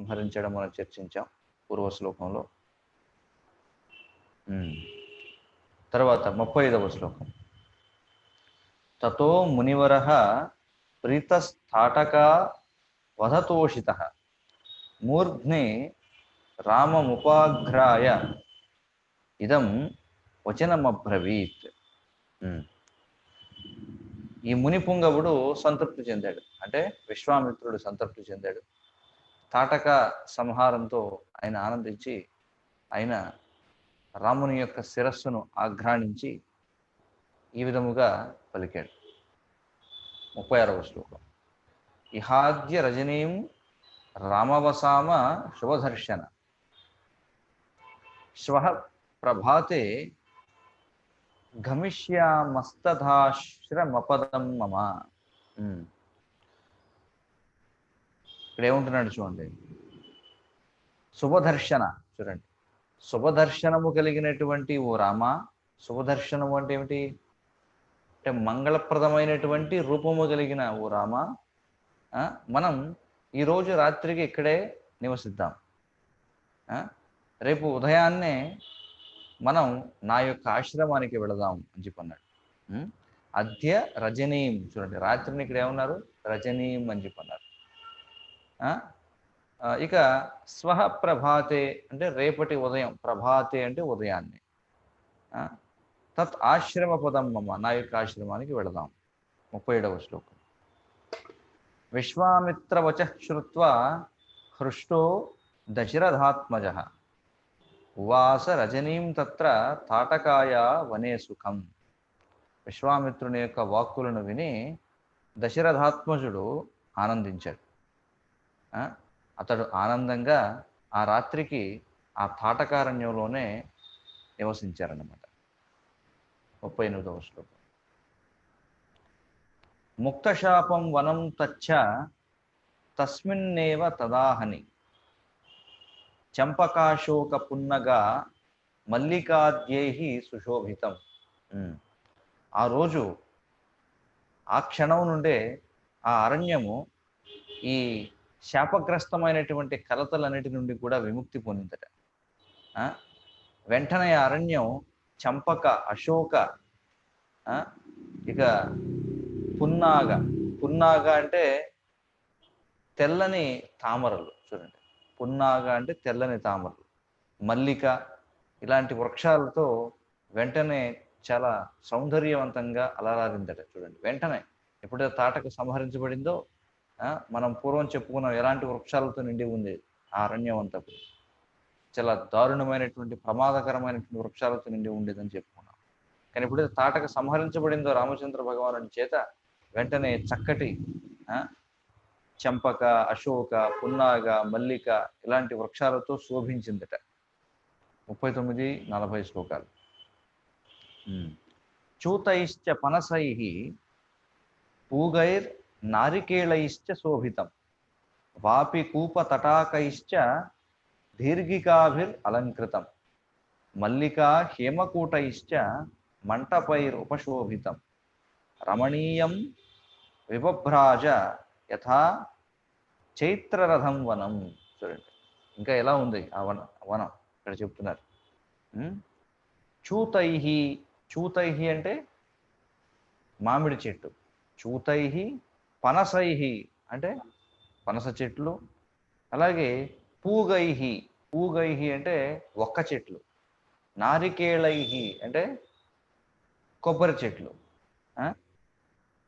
సంహరించడం మనం చర్చించాం పూర్వ శ్లోకంలో. తర్వాత 35వ శ్లోకం. తతో మునివరః ప్రీతస్థాటకా వధతోషితః మూర్ధ్నే రామముపాఘ్రాయ ఇదం వచనమబ్రవీత్. ఈ ముని పుంగవుడు సంతృప్తి చెందాడు, అంటే విశ్వామిత్రుడు సంతృప్తి చెందాడు. తాటక సంహారంతో ఆయన ఆనందించి ఆయన రాముని యొక్క శిరస్సును ఆఘ్రాణించి ఈ విధముగా పలికాడు. 36వ శ్లోకం. ఇహాద్య రజనీం రామవసామ శుభదర్శన శ్వః ప్రభాతే గమిష్యామస్తథాశ్రమపదం మమ. ఇక్కడ ఏముంటున్నాడు చూడండి, శుభదర్శన. చూడండి, శుభదర్శనము కలిగినటువంటి ఓ రామ. శుభదర్శనము అంటే ఏమిటి అంటే మంగళప్రదమైనటువంటి రూపము కలిగిన ఓ రామ, మనం ఈరోజు రాత్రికి ఇక్కడే నివసిద్దాం. రేపు ఉదయాన్నే మనం నా యొక్క ఆశ్రమానికి వెళదాం అని చెప్పన్నాడు. అద్య రజనీం. చూడండి, రాత్రిని ఇక్కడ ఏమన్నారు, రజనీం అని చెప్పన్నారు. ఇక స్వః ప్రభాతే అంటే రేపటి ఉదయం, ప్రభాతే అంటే ఉదయాన్నే. తత్ ఆశ్రమ పదం మమ, నా యొక్క ఆశ్రమానికి వెళదాం. 37వ శ్లోకం. విశ్వామిత్రవచ శ్రుత్వా హృష్టో దశరథాత్మజః ఉవాస రజనీం తత్ర తాటకాయ వనే సుఖం. విశ్వామిత్రుని యొక్క వాక్కులను విని దశరథాత్మజుడు ఆనందించాడు. అతడు ఆనందంగా ఆ రాత్రికి ఆ తాటకారణ్యంలోనే నివసించారన్నమాట. 38వ శ్లోకం. ముక్తశాపం వనం తచ్చ తస్మిన్నేవ తదాహని చంపకాశోక పున్నగా మల్లికాద్యైః సుశోభితం. ఆ రోజు ఆ క్షణం నుండే ఆ అరణ్యము ఈ శాపగ్రస్తమైనటువంటి కలతలన్నిటి నుండి కూడా విముక్తి పొందిందట. వెంటనే ఆ అరణ్యం చంపక, అశోక, ఇక పున్నాగ. పున్నాగ అంటే తెల్లని తామరలు. చూడండి, పున్నాగ అంటే తెల్లని తామరలు. మల్లిక ఇలాంటి వృక్షాలతో వెంటనే చాలా సౌందర్యవంతంగా అలరారిందట. చూడండి, వెంటనే ఎప్పుడైతే తాటక సంహరించబడిందో మనం పూర్వం చెప్పుకున్నాం ఎలాంటి వృక్షాలతో నిండి ఉంది ఆ అరణ్యం అంతా. చాలా దారుణమైనటువంటి ప్రమాదకరమైనటువంటి వృక్షాలతో నిండి ఉండేదని చెప్పుకున్నాం. కానీ ఎప్పుడైతే తాటక సంహరించబడిందో రామచంద్ర భగవానుడి చేత, వెంటనే చక్కటి చంపక, అశోక, పున్నాగ, మల్లిక ఇలాంటి వృక్షాలతో శోభించిందట. 39, 40 శ్లోకాలు. చూతైశ్చ పనసైః పూగైర్ నారికేళైశ్చ శోభితం వాపి కూపతటాకైశ్చ దీర్ఘికాభిర్ అలంకృతం మల్లికా హేమకూటైశ్చ మంటపైర్ ఉపశోభితం రమణీయం విభభ్రాజ యథా చైత్రరథం వనం. చూడండి, ఇంకా ఎలా ఉంది ఆ వనం ఇక్కడ చెప్తున్నారు. చూతైహి. చూతైహి అంటే మామిడి చెట్టు. చూతైహి పనసైహి అంటే పనస చెట్లు. అలాగే పూగైహి. పూగైహి అంటే ఒక్క చెట్లు. నారికేళైహి అంటే కొబ్బరి చెట్లు.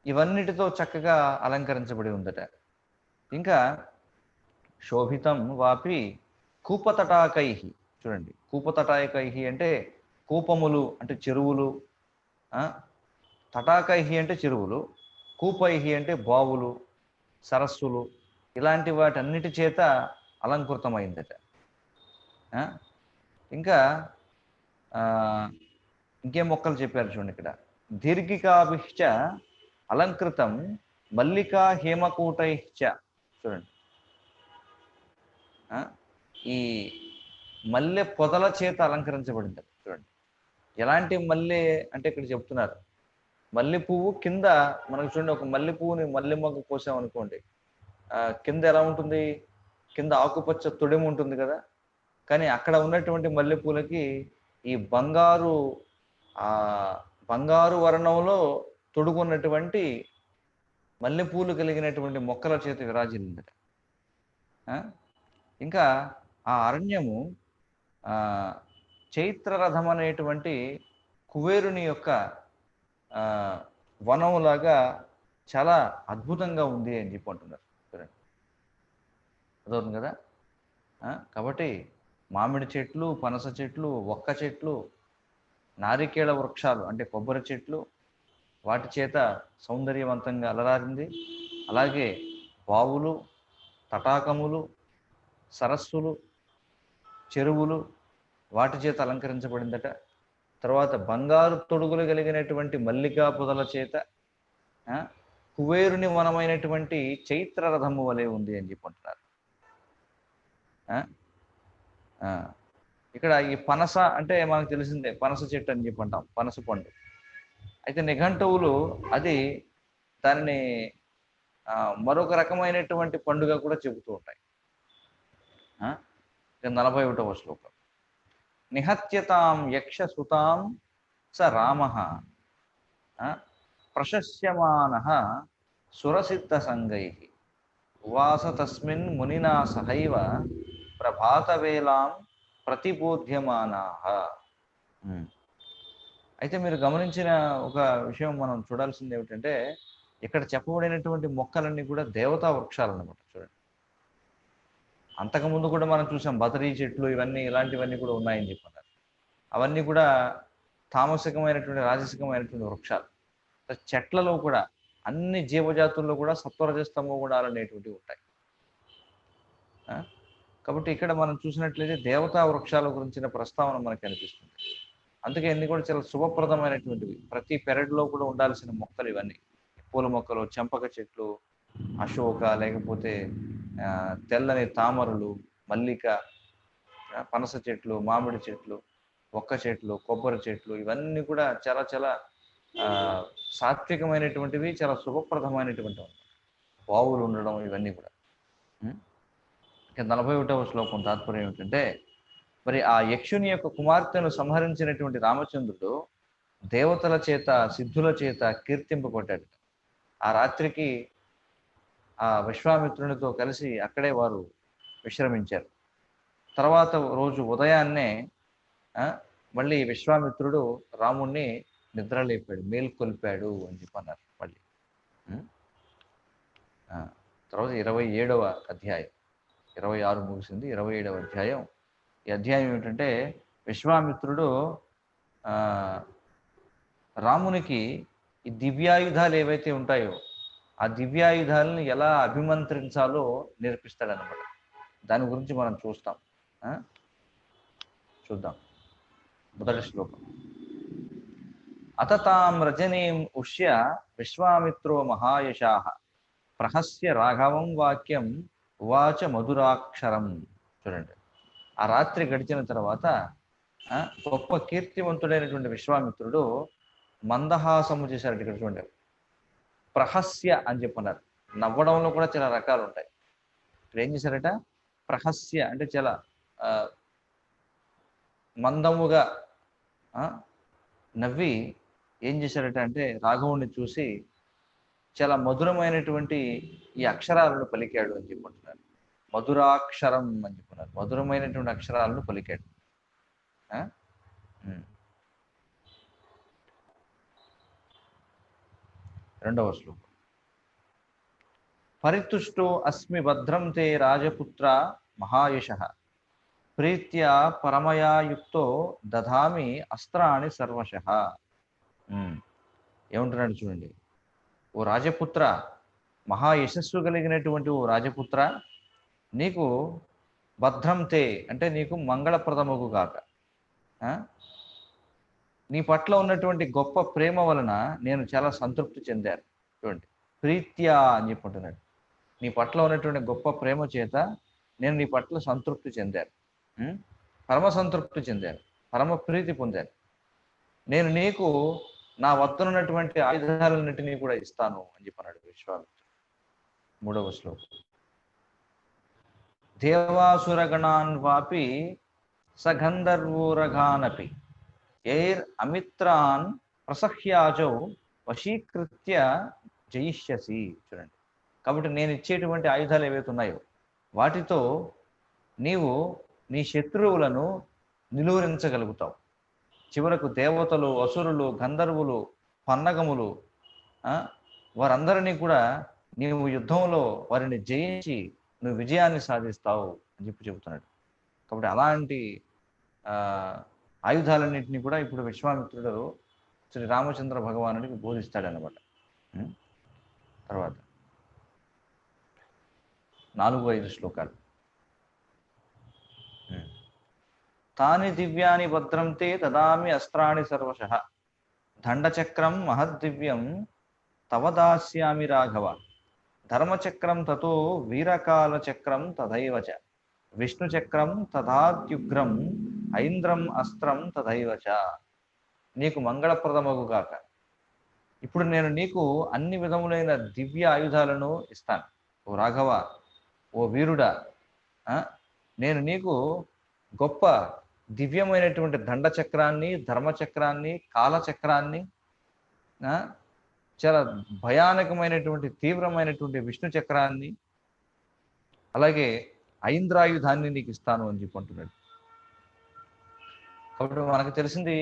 ఇవన్నిటితో చక్కగా అలంకరించబడి ఉందట. ఇంకా శోభితం వాపి కూపతటాకైహి. చూడండి, కూపతటాకైహి అంటే కూపములు అంటే చెరువులు, తటాకైహి అంటే చెరువులు, కూపైహి అంటే బావులు, సరస్సులు, ఇలాంటి వాటన్నిటి చేత అలంకృతమైందట. ఇంకా ఇంకేం మొక్కలు చెప్పారు చూడండి ఇక్కడ. దీర్ఘికాభిశ్చ అలంకృతం మల్లికా హేమకూటైశ్చ. చూడండి, ఈ మల్లె పొదల చేత అలంకరించబడింది. చూడండి, ఎలాంటి మల్లె అంటే ఇక్కడ చెప్తున్నారు, మల్లె పువ్వు కింద మనకు చూడండి, ఒక మల్లె పువ్వుని మల్లె మొగ్గ కోసామనుకోండి, కింద ఎలా ఉంటుంది, కింద ఆకుపచ్చ తొడెం ఉంటుంది కదా, కానీ అక్కడ ఉన్నటువంటి మల్లెపూలకి ఈ బంగారు వర్ణంలో తొడుగున్నటువంటి మల్లెపూలు కలిగినటువంటి మొక్కల చేత విరాజిల్లిందట. ఇంకా ఆ అరణ్యము చైత్రరథం అనేటువంటి కుబేరుని యొక్క వనంలాగా చాలా అద్భుతంగా ఉంది అని చెప్పి అంటున్నారు. చూడండి, అదవుతుంది కదా. కాబట్టి మామిడి చెట్లు, పనస చెట్లు, ఒక్క చెట్లు, నారికేళ వృక్షాలు అంటే కొబ్బరి చెట్లు వాటి చేత సౌందర్యవంతంగా అలరారింది. అలాగే బావులు, తటాకములు, సరస్సులు, చెరువులు వాటి చేత అలంకరించబడిందట. తర్వాత బంగారు తొడుగులు కలిగినటువంటి మల్లికా పొదల చేత కుబేరుని వనమైనటువంటి చైత్రరథము వలె ఉంది అని చెప్పుకుంటున్నారు. ఇక్కడ ఈ పనస అంటే మనకు తెలిసిందే, పనస చెట్టు అని చెప్పి అంటాం, పనస పండు. అయితే నిఘంటువులు అది దానిని మరొక రకమైనటువంటి పండుగ కూడా చెబుతూ ఉంటాయి. 41వ శ్లోకం. నిహత్యతాం యక్షసుతాం స రామః ప్రశస్యమానః సురసిద్ధ సంగైః ఉవాస తస్మిన్ మునినా సహైవ ప్రభాతవేలాం ప్రతిబోధ్యమానాః. అయితే మీరు గమనించిన ఒక విషయం మనం చూడాల్సింది ఏమిటంటే, ఇక్కడ చెప్పబడినటువంటి మొక్కలన్నీ కూడా దేవతా వృక్షాలు అన్నమాట. చూడండి, అంతకుముందు కూడా మనం చూసాం బదరీ చెట్లు, ఇవన్నీ ఇలాంటివన్నీ కూడా ఉన్నాయని చెప్పన్నారు. అవన్నీ కూడా తామసికమైనటువంటి రాజసికమైనటువంటి వృక్షాలు. చెట్లలో కూడా అన్ని జీవజాతుల్లో కూడా సత్వరజస్తమో గుణాలు అనేటువంటివి ఉంటాయి. కాబట్టి ఇక్కడ మనం చూసినట్లయితే దేవతా వృక్షాల గురించిన ప్రస్తావన మనకు కనిపిస్తుంది. అందుకే ఇన్ని కూడా చాలా శుభప్రదమైనటువంటివి. ప్రతి పెరడులో కూడా ఉండాల్సిన మొక్కలు ఇవన్నీ. పూల మొక్కలు, చెంపక చెట్లు, అశోక, లేకపోతే తెల్లని తామరలు, మల్లిక, పనస చెట్లు, మామిడి చెట్లు, ఒక్క చెట్లు, కొబ్బరి చెట్లు, ఇవన్నీ కూడా చాలా చాలా సాత్వికమైనటువంటివి, చాలా శుభప్రదమైనటువంటివి. బావులు ఉండడం, ఇవన్నీ కూడా. 41వ శ్లోకం తాత్పర్యం ఏమిటంటే, మరి ఆ యక్షుని యొక్క కుమార్తెను సంహరించినటువంటి రామచంద్రుడు దేవతల చేత, సిద్ధుల చేత కీర్తింపబడ్డాడు. ఆ రాత్రికి ఆ విశ్వామిత్రునితో కలిసి అక్కడే వారు విశ్రమించారు. తర్వాత రోజు ఉదయాన్నే మళ్ళీ విశ్వామిత్రుడు రాముణ్ణి నిద్రలేపాడు, మేల్కొల్పాడు అని చెప్పన్నారు. మళ్ళీ తర్వాత 27వ అధ్యాయం, 26 ముగిసింది, 27వ అధ్యాయం. ఈ అధ్యాయం ఏమిటంటే, విశ్వామిత్రుడు రామునికి ఈ దివ్యాయుధాలు ఏవైతే ఉంటాయో ఆ దివ్యాయుధాలను ఎలా అభిమంత్రించాలో నేర్పిస్తాడనమాట. దాని గురించి మనం చూద్దాం. మొదటి శ్లోకం. అతతాం రజనీం ఉష్య విశ్వామిత్రో మహాయశాః ప్రహస్య రాఘవం వాక్యం ఉవాచ మధురాక్షరం. చూడండి, ఆ రాత్రి గడిచిన తర్వాత గొప్ప కీర్తివంతుడైనటువంటి విశ్వామిత్రుడు మందహాసము చేశారట. ఇక్కడ చూడండి, ప్రహస్య అని చెప్పన్నారు. నవ్వడంలో కూడా చాలా రకాలు ఉంటాయి. ఇక్కడ ఏం చేశారట, ప్రహస్య అంటే చాలా మందముగా నవ్వి ఏం చేశారట అంటే, రాఘవుణ్ణి చూసి చాలా మధురమైనటువంటి ఈ అక్షరాలను పలికాడు అని చెప్పుకుంటున్నారు. మధురాక్షరం అని చెప్పుకున్నారు. మధురమైనటువంటి అక్షరాలను పలికాడు. రెండవ శ్లోకం. పరితుష్టో అస్మి భద్రం తే రాజపుత్ర మహాయశః ప్రీత్యా పరమయా యుక్తో దధామి అస్త్రాణి సర్వశః. ఏమంటున్నాడు చూడండి, ఓ రాజపుత్ర, మహాయశస్సు కలిగినటువంటి ఓ రాజపుత్ర, నీకు భద్రం తే అంటే నీకు మంగళప్రదముగు గాక. నీ పట్ల ఉన్నటువంటి గొప్ప ప్రేమ వలన నేను చాలా సంతృప్తి చెందాను. చూడండి, ప్రీత్యా అని చెప్పుకుంటున్నాడు. నీ పట్ల ఉన్నటువంటి గొప్ప ప్రేమ చేత నేను నీ పట్ల సంతృప్తి చెందాను, పరమ సంతృప్తి చెందాను, పరమ ప్రీతి పొందాను. నేను నీకు నా వద్దనున్నటువంటి ఆయుధాలన్నింటినీ కూడా ఇస్తాను అని చెప్పన్నాడు విశ్వామిత్రుడు. 3వ శ్లోకం. దేవాసురగణాన్ వాపి సగంధర్వూరగానపి ఎయిర్ అమిత్రాన్ ప్రసహ్యాజౌ వశీకృత్య జయిష్యసి. చూడండి, కాబట్టి నేను ఇచ్చేటువంటి ఆయుధాలు ఏవైతే ఉన్నాయో వాటితో నీవు నీ శత్రువులను నిలువరించగలుగుతావు. చివరకు దేవతలు, అసురులు, గంధర్వులు, పన్నగములు వారందరినీ కూడా నీవు యుద్ధంలో వారిని జయించి నువ్వు విజయాన్ని సాధిస్తావు అని చెబుతున్నాడు. కాబట్టి అలాంటి ఆయుధాలన్నింటినీ కూడా ఇప్పుడు విశ్వామిత్రుడు శ్రీ రామచంద్ర భగవానుడికి బోధిస్తాడనమాట. తర్వాత 4-5 శ్లోకాలు. తాని దివ్యాని భద్రం తే దదామి అస్త్రాణి సర్వశః దండచక్రం మహద్దివ్యం తవ దాస్యామి రాఘవ ధర్మచక్రం తతో వీరకాలచక్రం తథైవచ విష్ణుచక్రం తథాత్యుగ్రం ఐంద్రం అస్త్రం తథైవచ. నీకు మంగళప్రదమగుగాక. ఇప్పుడు నేను నీకు అన్ని విధములైన దివ్య ఆయుధాలను ఇస్తాను. ఓ రాఘవ, ఓ వీరుడా, నేను నీకు గొప్ప దివ్యమైనటువంటి దండచక్రాన్ని, ధర్మచక్రాన్ని, కాలచక్రాన్ని, చాలా భయానకమైనటువంటి తీవ్రమైనటువంటి విష్ణు చక్రాన్ని, అలాగే ఐంద్రాయుధాన్ని నీకు ఇస్తాను అని చెప్పి అంటున్నాడు. కాబట్టి మనకు తెలిసింది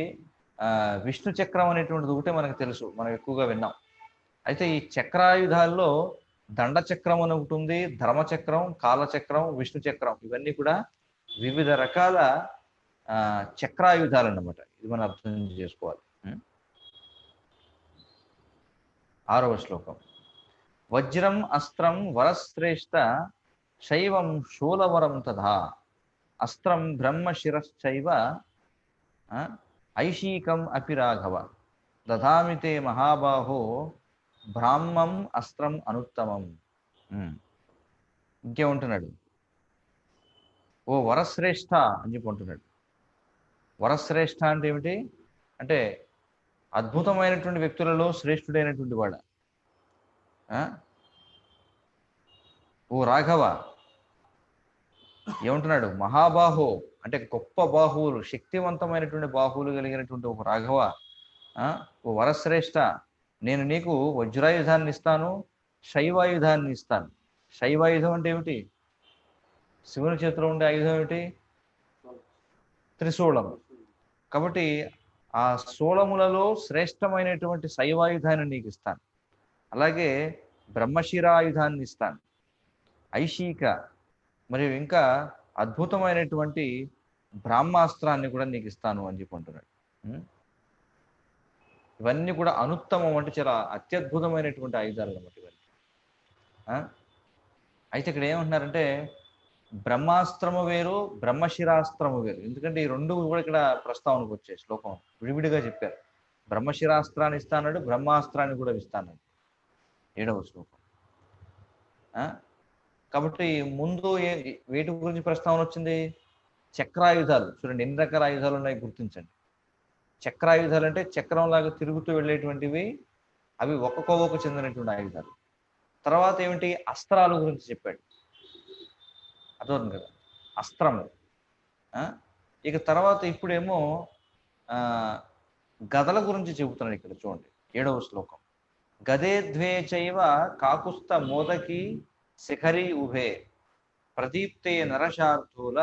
విష్ణు చక్రం అనేటువంటిది ఒకటే మనకు తెలుసు, మనం ఎక్కువగా విన్నాం. అయితే ఈ చక్రాయుధాల్లో దండచక్రం అని ఒకటి ఉంది, ధర్మచక్రం, కాలచక్రం, విష్ణు చక్రం, ఇవన్నీ కూడా వివిధ రకాల చక్రాయుధాలు అన్నమాట. ఇది మనం అర్థం చేసుకోవాలి. 6వ శ్లోకం. వజ్రం అస్త్రం వరశ్రేష్ఠ శైవం శూలవరం తథా అస్త్రం బ్రహ్మశిరశ్చైవ ఐషీకం అపి రాఘవ దధామితే మహాబాహో బ్రాహ్మం అస్త్రం అనుత్తమం. ఇంకేముంటున్నాడు? ఓ వరశ్రేష్ఠ అని చెప్పి అంటున్నాడు. వరశ్రేష్ఠ అంటే ఏమిటి అంటే అద్భుతమైనటువంటి వ్యక్తులలో శ్రేష్ఠుడైనటువంటి వాడ. ఓ రాఘవ ఏమంటున్నాడు? మహాబాహో అంటే గొప్ప బాహువులు, శక్తివంతమైనటువంటి బాహువులు కలిగినటువంటి ఒక రాఘవ, ఓ వరశ్రేష్ఠ, నేను నీకు వజ్రాయుధాన్ని ఇస్తాను, శైవాయుధాన్ని ఇస్తాను. శైవాయుధం అంటే ఏమిటి? శివుని చేతిలో ఉండే ఆయుధం ఏమిటి? త్రిశూలం. కాబట్టి ఆ శూలములలో శ్రేష్టమైనటువంటి శైవాయుధాన్ని నీకు ఇస్తాను. అలాగే బ్రహ్మశిరాయుధాన్ని ఇస్తాను. ఐషీక మరియు ఇంకా అద్భుతమైనటువంటి బ్రాహ్మాస్త్రాన్ని కూడా నీకు ఇస్తాను అని చెప్పి అంటున్నాడు. ఇవన్నీ కూడా అనుత్తమం అంటే చాలా అత్యద్భుతమైనటువంటి ఆయుధాలు అన్నమాట ఇవన్నీ. అయితే ఇక్కడ ఏమంటున్నారంటే బ్రహ్మాస్త్రము వేరు, బ్రహ్మశిరాస్త్రము వేరు. ఎందుకంటే ఈ రెండు కూడా ఇక్కడ ప్రస్తావనకు వచ్చే శ్లోకం విడివిడిగా చెప్పారు. బ్రహ్మశిరాస్త్రాన్ని ఇస్తాడు, బ్రహ్మాస్త్రాన్ని కూడా ఇస్తాడు 7వ శ్లోకం. కాబట్టి ముందు వేటి గురించి ప్రస్తావన వచ్చింది? చక్రాయుధాలు. చూడండి ఎన్ని రకాల ఆయుధాలు ఉన్నాయి గుర్తించండి. చక్రాయుధాలు అంటే చక్రంలాగా తిరుగుతూ వెళ్ళేటువంటివి, అవి ఒక కోవకు చెందినటువంటి ఆయుధాలు. తర్వాత ఏమిటి? అస్త్రాల గురించి చెప్పాడు. అర్థం కదా, అస్త్రము. ఇక తర్వాత ఇప్పుడేమో గదల గురించి చెబుతున్నాడు ఇక్కడ. చూడండి 7వ శ్లోకం. గదే ద్వే చైవ కాకుస్థ మోదకి శిఖరి ఉభే ప్రదీప్తే నరశార్థూల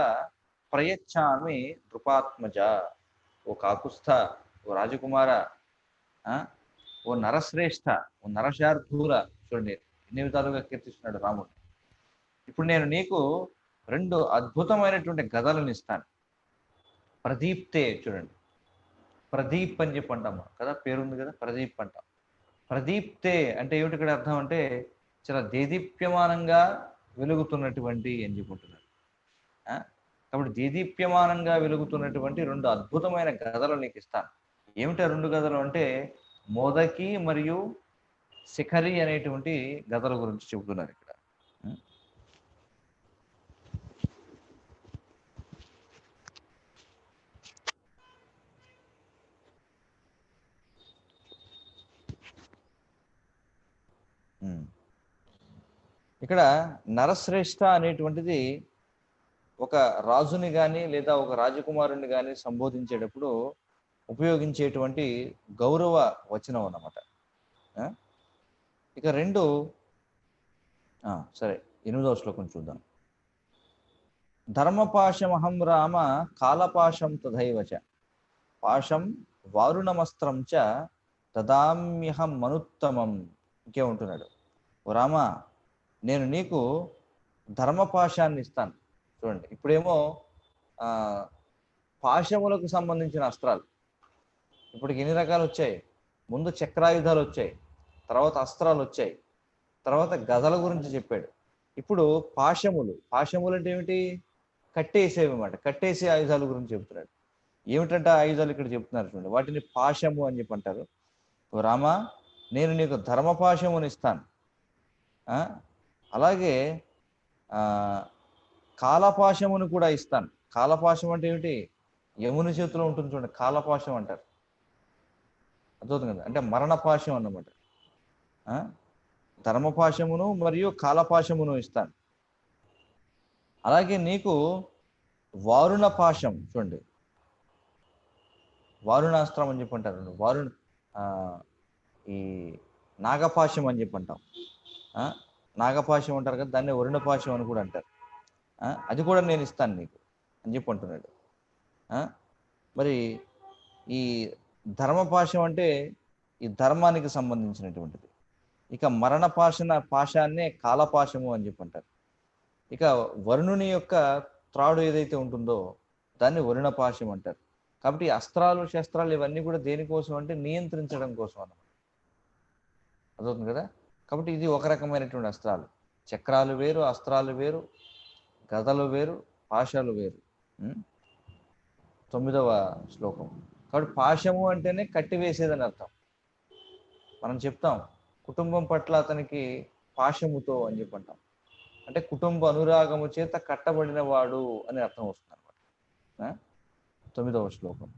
ప్రయచ్ఛామి నృపాత్మజ. ఓ కాకుస్థ, ఓ రాజకుమార, ఓ నరశ్రేష్ఠ, ఓ నరశార్థూల. చూడండి ఎన్ని విధాలుగా కీర్తిస్తున్నాడు రాముడు. ఇప్పుడు నేను నీకు 2 అద్భుతమైనటువంటి గదలను ఇస్తాను. ప్రదీప్తే, చూడండి ప్రదీప్ అని చెప్పి అంటాం కదా, పేరుంది కదా, ప్రదీప్ అంటాం. ప్రదీప్తే అంటే ఏమిటి ఇక్కడ అర్థం అంటే చాలా దేదీప్యమానంగా వెలుగుతున్నటువంటి అని చెప్పుకుంటున్నాడు. కాబట్టి దేదీప్యమానంగా వెలుగుతున్నటువంటి 2 అద్భుతమైన గదలు నీకు ఇస్తాను. ఏమిటా 2 గదలు అంటే మోదకి మరియు శిఖరి అనేటువంటి గదల గురించి చెబుతున్నారు ఇక్కడ. ఇక్కడ నరశ్రేష్ఠ అనేటువంటిది ఒక రాజుని కానీ లేదా ఒక రాజకుమారుని కానీ సంబోధించేటప్పుడు ఉపయోగించేటువంటి గౌరవ వచనం అన్నమాట. ఇక రెండు సరే 8వ శ్లోకం చూద్దాం. ధర్మపాశమహం రామ కాలపాశం తథైవచ పాశం వారుణమస్త్రం చ దదామ్యహం మనుత్తమం. ఇంకే ఉంటున్నాడు, ఓ రామ నేను నీకు ధర్మపాశాన్ని ఇస్తాను. చూడండి, ఇప్పుడేమో పాశములకు సంబంధించిన అస్త్రాలు ఇప్పటికి ఎన్ని రకాలు వచ్చాయి. ముందు చక్రాయుధాలు వచ్చాయి, తర్వాత అస్త్రాలు వచ్చాయి, తర్వాత గదల గురించి చెప్పాడు. ఇప్పుడు పాశములు అంటే ఏమిటి? కట్టేసేవి అన్నమాట. కట్టేసే ఆయుధాల గురించి చెప్తున్నాడు. ఏమిటంటే ఆయుధాలు ఇక్కడ చెప్తున్నారు చూడండి, వాటిని పాశము అని చెప్పి అంటారు. రామ నేను నీకు ధర్మపాశముని ఇస్తాను, అలాగే కాలపాశమును కూడా ఇస్తాను. కాలపాశం అంటే ఏమిటి? యముని చేతిలో ఉంటుంది చూడండి, కాలపాశం అంటారు. అర్థవుతుంది కదా, అంటే మరణపాశం అన్నమాట. ధర్మపాశమును మరియు కాలపాశమును ఇస్తాను. అలాగే నీకు వారుణ పాశం, చూడండి వారుణాస్త్రం అని చెప్పి అంటారు. ఈ నాగపాశం అని చెప్పి అంటాం. నాగపాశం అంటారు కదా, దాన్ని వరుణపాశం అని కూడా అంటారు. అది కూడా నేను ఇస్తాను నీకు అని చెప్పి అంటున్నాడు. మరి ఈ ధర్మపాశం అంటే ఈ ధర్మానికి సంబంధించినటువంటిది. ఇక మరణ పాశాన్నే కాలపాశము అని చెప్పి అంటారు. ఇక వరుణుని యొక్క త్రాడు ఏదైతే ఉంటుందో దాన్ని వరుణపాశం అంటారు. కాబట్టి అస్త్రాలు శస్త్రాలు ఇవన్నీ కూడా దేనికోసం అంటే నియంత్రించడం కోసం అన్నమాట. అదవుతుంది కదా. కాబట్టి ఇది ఒక రకమైనటువంటి అస్త్రాలు. చక్రాలు వేరు, అస్త్రాలు వేరు, గదలు వేరు, పాశాలు వేరు. 9వ శ్లోకం. కాబట్టి పాశము అంటేనే కట్టివేసేదని అర్థం. మనం చెప్తాం కుటుంబం పట్ల అతనికి పాశముతో అని చెప్పి అంటాం. అంటే కుటుంబ అనురాగము చేత కట్టబడిన వాడు అని అర్థం వస్తుంది అనమాట. 9వ శ్లోకం.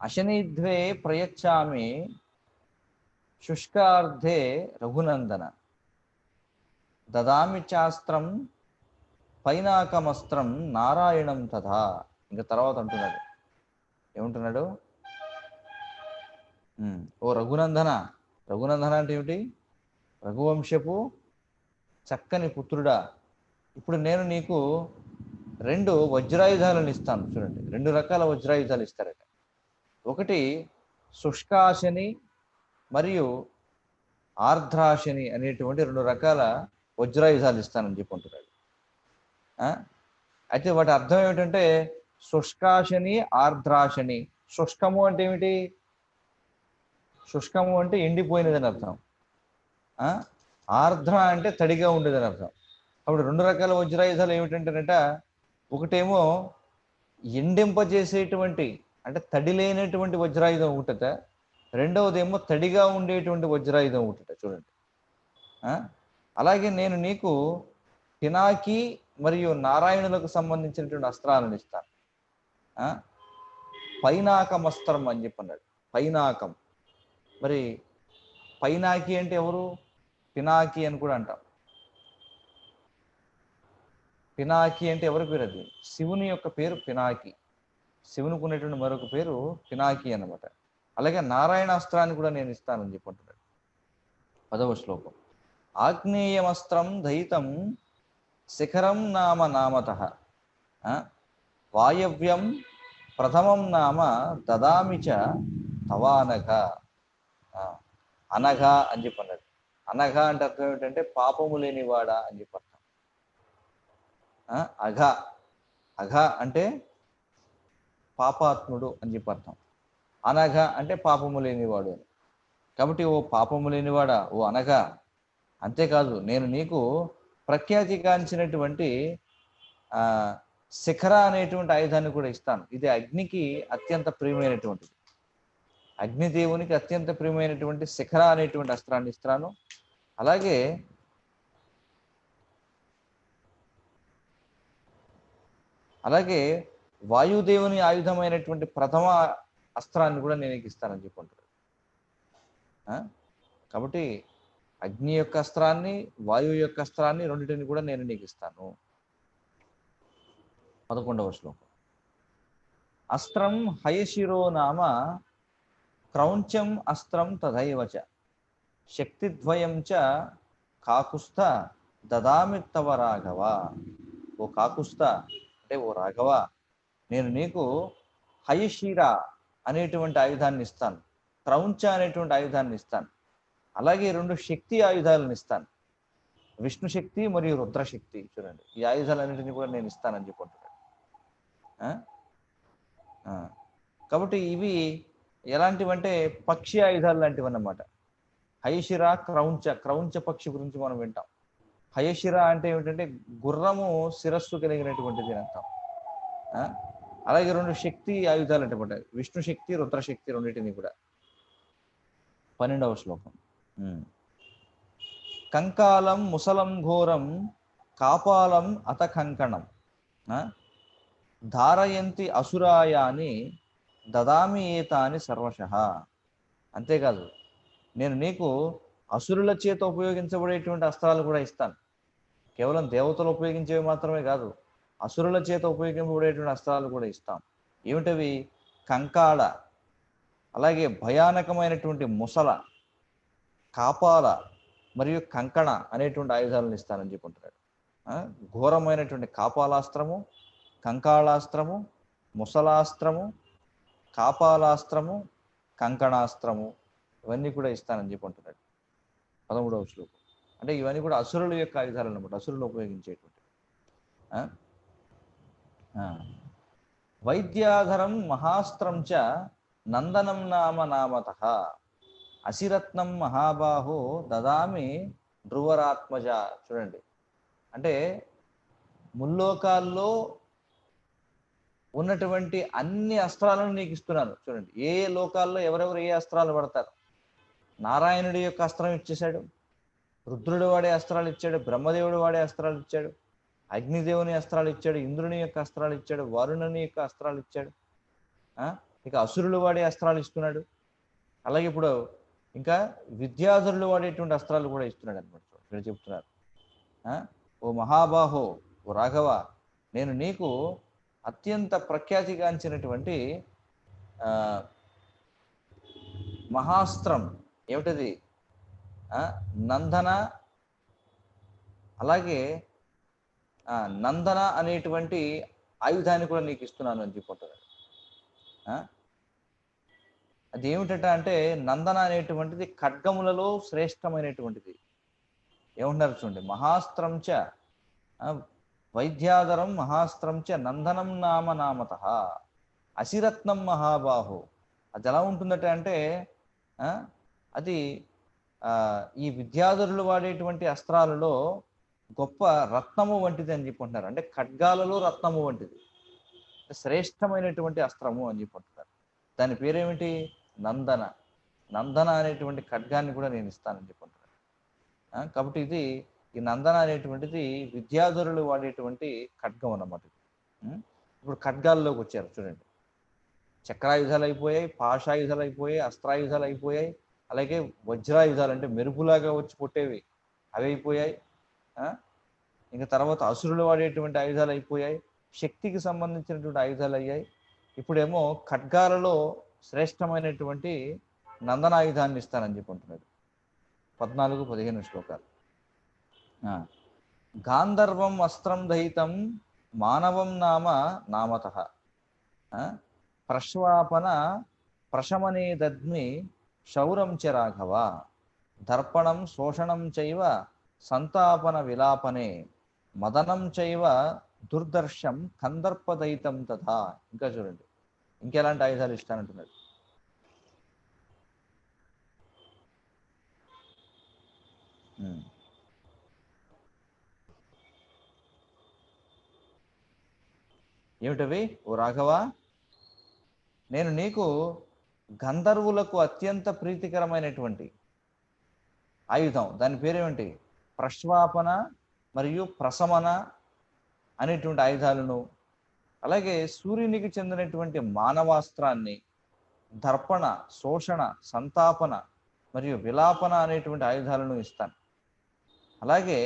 అశనిద్వే ప్రయచ్చామి శుష్కార్థే రఘునందన దదామి చాస్త్రం పైనాకమస్త్రం నారాయణం తథా. ఇంకా తర్వాత అంటున్నాడు, ఏమంటున్నాడు? ఓ రఘునందన. రఘునందన అంటే ఏమిటి? రఘువంశపు చక్కని పుత్రుడా, ఇప్పుడు నేను నీకు 2 వజ్రాయుధాలను ఇస్తాను. చూడండి, 2 రకాల వజ్రాయుధాలు ఇస్తారట. ఒకటి శుష్కాశని మరియు ఆర్ద్రాశని అనేటువంటి 2 రకాల వజ్రాయుధాలు ఇస్తానని చెప్పుకుంటున్నాడు. అయితే వాటి అర్థం ఏమిటంటే శుష్కాశని, ఆర్ద్రాశని. శుష్కము అంటే ఏమిటి? శుష్కము అంటే ఎండిపోయినదని అర్థం. ఆర్ద్ర అంటే తడిగా ఉండేదని అర్థం. అప్పుడు 2 రకాల వజ్రాయుధాలు ఏమిటంటేనట, ఒకటేమో ఎండింపజేసేటువంటి అంటే తడి లేనటువంటి వజ్రాయుధం ఒకటట, రెండవదేమో తడిగా ఉండేటువంటి వజ్రాయుధం ఒకటట. చూడండి, అలాగే నేను నీకు పినాకి మరియు నారాయణులకు సంబంధించినటువంటి అస్త్రాలను ఇస్తాను. పైనాకం అస్త్రం అని చెప్పన్నాడు. పైనాకం. మరి పైనాకి అంటే ఎవరు? పినాకి అని కూడా అంటాం. పినాకి అంటే ఎవరి పేరు? అది శివుని యొక్క పేరు పినాకి. శివునికి ఉన్నటువంటి మరొక పేరు పినాకి అన్నమాట. అలాగే నారాయణాస్త్రాన్ని కూడా నేను ఇస్తానని చెప్పుకుంటున్నాడు. 10వ శ్లోకం. ఆగ్నేయమస్త్రం దయితం శిఖరం నామ నామతః వాయవ్యం ప్రథమం నామ దదామి చ తవానఘ. అనఘ అని చెప్పన్నాడు. అనఘ అంటే అర్థం ఏమిటంటే పాపము లేనివాడా అని చెప్పి అర్థం. అఘ, అఘ అంటే పాపాత్ముడు అని చెప్పి అర్థం. అనఘ అంటే పాపము లేనివాడు అని. కాబట్టి ఓ పాపము లేనివాడా, ఓ అనఘ, అంతేకాదు నేను నీకు ప్రఖ్యాతిగాంచినటువంటి శిఖర అనేటువంటి ఆయుధాన్ని కూడా ఇస్తాను. ఇది అగ్నికి అత్యంత ప్రియమైనటువంటిది. అగ్నిదేవునికి అత్యంత ప్రియమైనటువంటి శిఖర అనేటువంటి అస్త్రాన్ని ఇస్తాను. అలాగే వాయుదేవుని ఆయుధమైనటువంటి ప్రథమ అస్త్రాన్ని కూడా నేను ఇస్తానని చెప్పుకుంటాడు. కాబట్టి అగ్ని యొక్క అస్త్రాన్ని, వాయువు యొక్క అస్త్రాన్ని రెండింటిని కూడా నేను నీకు ఇస్తాను. 11వ శ్లోకం. అస్త్రం హయశిరో నామ క్రౌంచం అస్త్రం తథైవచ శక్తిద్వయం చ కాకుస్థ దదామి తవ రాఘవ. ఓ కాకుస్థ అంటే ఓ రాఘవ, నేను నీకు హయశిర అనేటువంటి ఆయుధాన్ని ఇస్తాను, క్రౌంచ అనేటువంటి ఆయుధాన్ని ఇస్తాను, అలాగే 2 శక్తి ఆయుధాలను ఇస్తాను, విష్ణు శక్తి మరియు రుద్రశక్తి. చూడండి, ఈ ఆయుధాలన్నింటినీ కూడా నేను ఇస్తానని చెప్పుకుంటున్నాడు. కాబట్టి ఇవి ఎలాంటివంటే పక్షి ఆయుధాలు లాంటివి అన్నమాట. హయశిర, క్రౌంచ. క్రౌంచ పక్షి గురించి మనం వింటాం. హయశిర అంటే ఏమిటంటే గుర్రము శిరస్సు కలిగినటువంటిది అని అర్థం. అలాగే 2 శక్తి ఆయుధాలు అంటే విష్ణు శక్తి, రుద్రశక్తి రెండింటిని కూడా. 12వ శ్లోకం. కంకాలం ముసలం ఘోరం కాపాలం అత కంకణం ధారయంతి అసురాయాని దదామి ఏతాని సర్వశః. అంతేకాదు, నేను నీకు అసురుల చేత ఉపయోగించబడేటువంటి అస్త్రాలు కూడా ఇస్తాను. కేవలం దేవతలు ఉపయోగించేవి మాత్రమే కాదు, అసురుల చేత ఉపయోగించబడేటువంటి అస్త్రాలు కూడా ఇస్తాం. ఏమిటవి? కంకాళ, అలాగే భయానకమైనటువంటి ముసల, కాపాల మరియు కంకణ అనేటువంటి ఆయుధాలను ఇస్తానని చెప్పుకుంటున్నాడు. ఘోరమైనటువంటి కాపాలాస్త్రము, కంకాళాస్త్రము, ముసలాస్త్రము, కాపాలాస్త్రము, కంకణాస్త్రము ఇవన్నీ కూడా ఇస్తానని చెప్పుకుంటున్నాడు. 13వ శ్లోకం. అంటే ఇవన్నీ కూడా అసురుల యొక్క ఆయుధాలు అన్నమాట, అసురులు ఉపయోగించేటువంటి. వైద్యాధరం మహాస్త్రం చ నందనం నామ నామతః అసిరత్నం మహాబాహో దదామి ధ్రువరాత్మజ. చూడండి, అంటే ముల్లోకాల్లో ఉన్నటువంటి అన్ని అస్త్రాలను నీకు ఇస్తున్నాను. చూడండి, ఏ లోకాల్లో ఎవరెవరు ఏ అస్త్రాలు పడతారు. నారాయణుడి యొక్క అస్త్రం ఇచ్చేశాడు, రుద్రుడు వాడే అస్త్రాలు ఇచ్చాడు, బ్రహ్మదేవుడు వాడే అస్త్రాలు ఇచ్చాడు, అగ్నిదేవుని అస్త్రాలు ఇచ్చాడు, ఇంద్రుని యొక్క అస్త్రాలు ఇచ్చాడు, వరుణుని యొక్క అస్త్రాలు ఇచ్చాడు. ఇక అసురులు వాడే అస్త్రాలు ఇస్తున్నాడు. అలాగే ఇప్పుడు ఇంకా విద్యాధరులు వాడేటువంటి అస్త్రాలు కూడా ఇస్తున్నాడు అనమాట. ఇక్కడ చెప్తున్నారు, ఓ మహాబాహో, ఓ రాఘవ, నేను నీకు అత్యంత ప్రఖ్యాతిగాంచినటువంటి మహాస్త్రం ఏమిటది? నందన, అలాగే నందన అనేటువంటి ఆయుధాన్ని కూడా నీకు ఇస్తున్నాను అని చెప్పుకుంటున్నాడు. అది ఏమిటట అంటే నందన అనేటువంటిది ఖడ్గములలో శ్రేష్టమైనటువంటిది. ఏమంటారు చూడండి, మహాస్త్రం చ వైద్యాధరం మహాస్త్రం చ నందనం నామ నామతః అసిరత్నం మహాబాహు. అది ఎలా ఉంటుందట అంటే అది ఈ విద్యాధరులు వాడేటువంటి అస్త్రాలలో గొప్ప రత్నము వంటిది అని చెప్పుకుంటున్నారు. అంటే ఖడ్గాలలో రత్నము వంటిది, శ్రేష్టమైనటువంటి అస్త్రము అని చెప్పుకుంటున్నారు. దాని పేరేమిటి? నందన. నందన అనేటువంటి ఖడ్గాన్ని కూడా నేను ఇస్తానని చెప్పుకుంటున్నాను. కాబట్టి ఇది ఈ నందన అనేటువంటిది విద్యాధరులు వాడేటువంటి ఖడ్గం అన్నమాట. ఇప్పుడు ఖడ్గాల్లోకి వచ్చారు చూడండి. చక్రాయుధాలు అయిపోయాయి, పాశాయుధాలు అయిపోయాయి, అస్త్రాయుధాలు అయిపోయాయి, అలాగే వజ్రాయుధాలు అంటే మెరుపులాగా వచ్చి కొట్టేవి అవి అయిపోయాయి. ఇంకా తర్వాత అసురులు వాడేటువంటి ఆయుధాలు అయిపోయాయి, శక్తికి సంబంధించినటువంటి ఆయుధాలు అయ్యాయి. ఇప్పుడేమో ఖడ్గాలలో శ్రేష్టమైనటువంటి నందనాయుధాన్ని ఇస్తానని చెప్పుకుంటున్నాడు. 14-15 శ్లోకాలు. గాంధర్వం అస్త్రం దహితం మానవం నామ నామతః ప్రశ్వాపన ప్రశమనే దద్మి శౌరం చ రాఘవ దర్పణం శోషణం చైవ సంతాపన విలాపనే మదనం చైవ దుర్దర్శం కందర్పదయితం తథా. ఇంకా చూడండి, ఇంకెలాంటి ఆయుధాలు ఇస్తానంటున్నాడు. ఏమిటవి? ఓ రాఘవ, నేను నీకు గంధర్వులకు అత్యంత ప్రీతికరమైనటువంటి ఆయుధం, దాని పేరేమిటి? ప్రశ్వాపన మరియు ప్రశమన అనేటువంటి ఆయుధాలను, అలాగే సూర్యునికి చెందినటువంటి మానవాస్త్రాన్ని, దర్పణ, శోషణ, సంతాపన మరియు విలాపన అనేటువంటి ఆయుధాలను ఇస్తాను. అలాగే